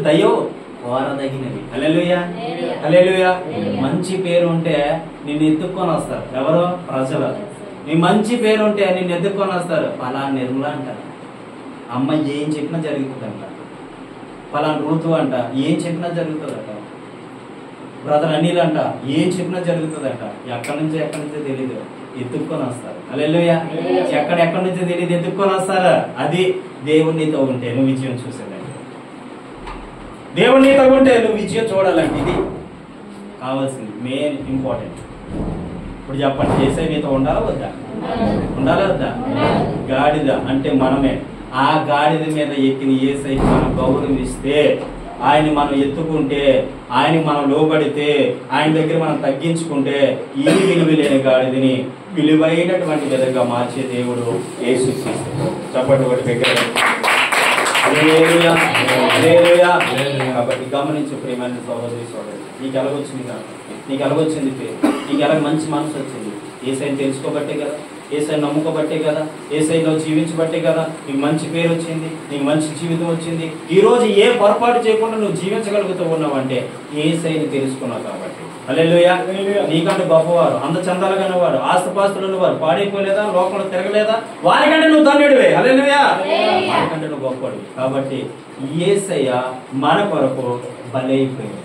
కోరదగినవి. హల్లెలూయా, హల్లెలూయా. మంచి పేరు ఉంటే నిన్ను ఎత్తుక్కొని వస్తారు. ఎవరో? ప్రజలు. నీ మంచి పేరు ఉంటే నిన్ను ఎత్తుక్కొని వస్తారు. పలానా నిర్మల అంటారు, అమ్మ ఏం చెప్పినా జరుగుతుందంట. పలానా ఋతు అంట, ఏం చెప్పినా జరుగుతుందట. బ్రదర్ అనిల్ అంట, ఏం చెప్పినా జరుగుతుందట. ఎక్కడి నుంచో తెలీదు, ఎత్తుక్కొని వస్తారు. హల్లెలూయా. ఎక్కడి నుంచో తెలియదు, ఎత్తుక్కొని వస్తారు. అది దేవునితో ఉంటే నువ్వు విజయం చూసేదండి. దేవునితో ఉంటే నువ్వు విజయం చూడాలంటే ఇది కావాల్సింది, మెయిన్ ఇంపార్టెంట్. ఇప్పుడు చెప్పండి, యేసయ్య నీతో ఉండాలా వద్దా? ఉండాలా వద్దా? గాడిద అంటే మనమే. ఆ గాడిద మీద ఎక్కిన యేసయ్యకి మనం గౌరవిస్తే, ఆయన మనం ఎత్తుకుంటే, ఆయనకి మనం లోబడితే, ఆయన దగ్గర మనం తగ్గించుకుంటే, ఈ విలువ లేని గాడిదని విలువైనటువంటి విధంగా మార్చే దేవుడు యేసుక్రీస్తు. చెప్పండి ఒకటి దగ్గర. కాబట్టి గమనించు ప్రియమైన సహోదరి సోదరుడు, నీకు ఎలాగొచ్చింది కాదు, నీకు ఎలాగొచ్చింది పేరు, నీకు ఎలాగ మంచి మనసు వచ్చింది. యేసయ్యని తెలుసుకోబట్టే కదా, యేసయ్యని నమ్ముకోబట్టే కదా, యేసయ్యలో జీవించబట్టే కదా నీకు మంచి పేరు వచ్చింది, నీకు మంచి జీవితం వచ్చింది. ఈ రోజు ఏ పొరపాటు చేయకుండా నువ్వు జీవించగలుగుతూ ఉన్నావంటే యేసయ్యని తెలుసుకున్నావు కాబట్టి. హల్లెలూయా. నీకంటే గొప్పవారు, అందచందాలు కన్నవారు, ఆస్తిపాస్తులు ఉన్నవారు పాడైపోలేదా, లోకంలో తిరగలేదా, వారికంటే నువ్వు ధన్యుడివే. హల్లెలూయా. వారికంటే నువ్వు గొప్పవాడు. కాబట్టి యేసయ్య మన కొరకు బలైపోయాడు.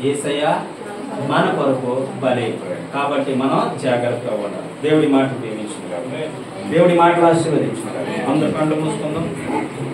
యేసయ్య మన కొరకు బలైపోయాడు. కాబట్టి మనం జాగ్రత్తగా ఉండాలి. దేవుడి మాట ప్రేమించుకుంటాం, దేవుడి మాటలు ఆశీర్వదించుకుంటాం. అందరూ కళ్ళు మూసుకుందాం.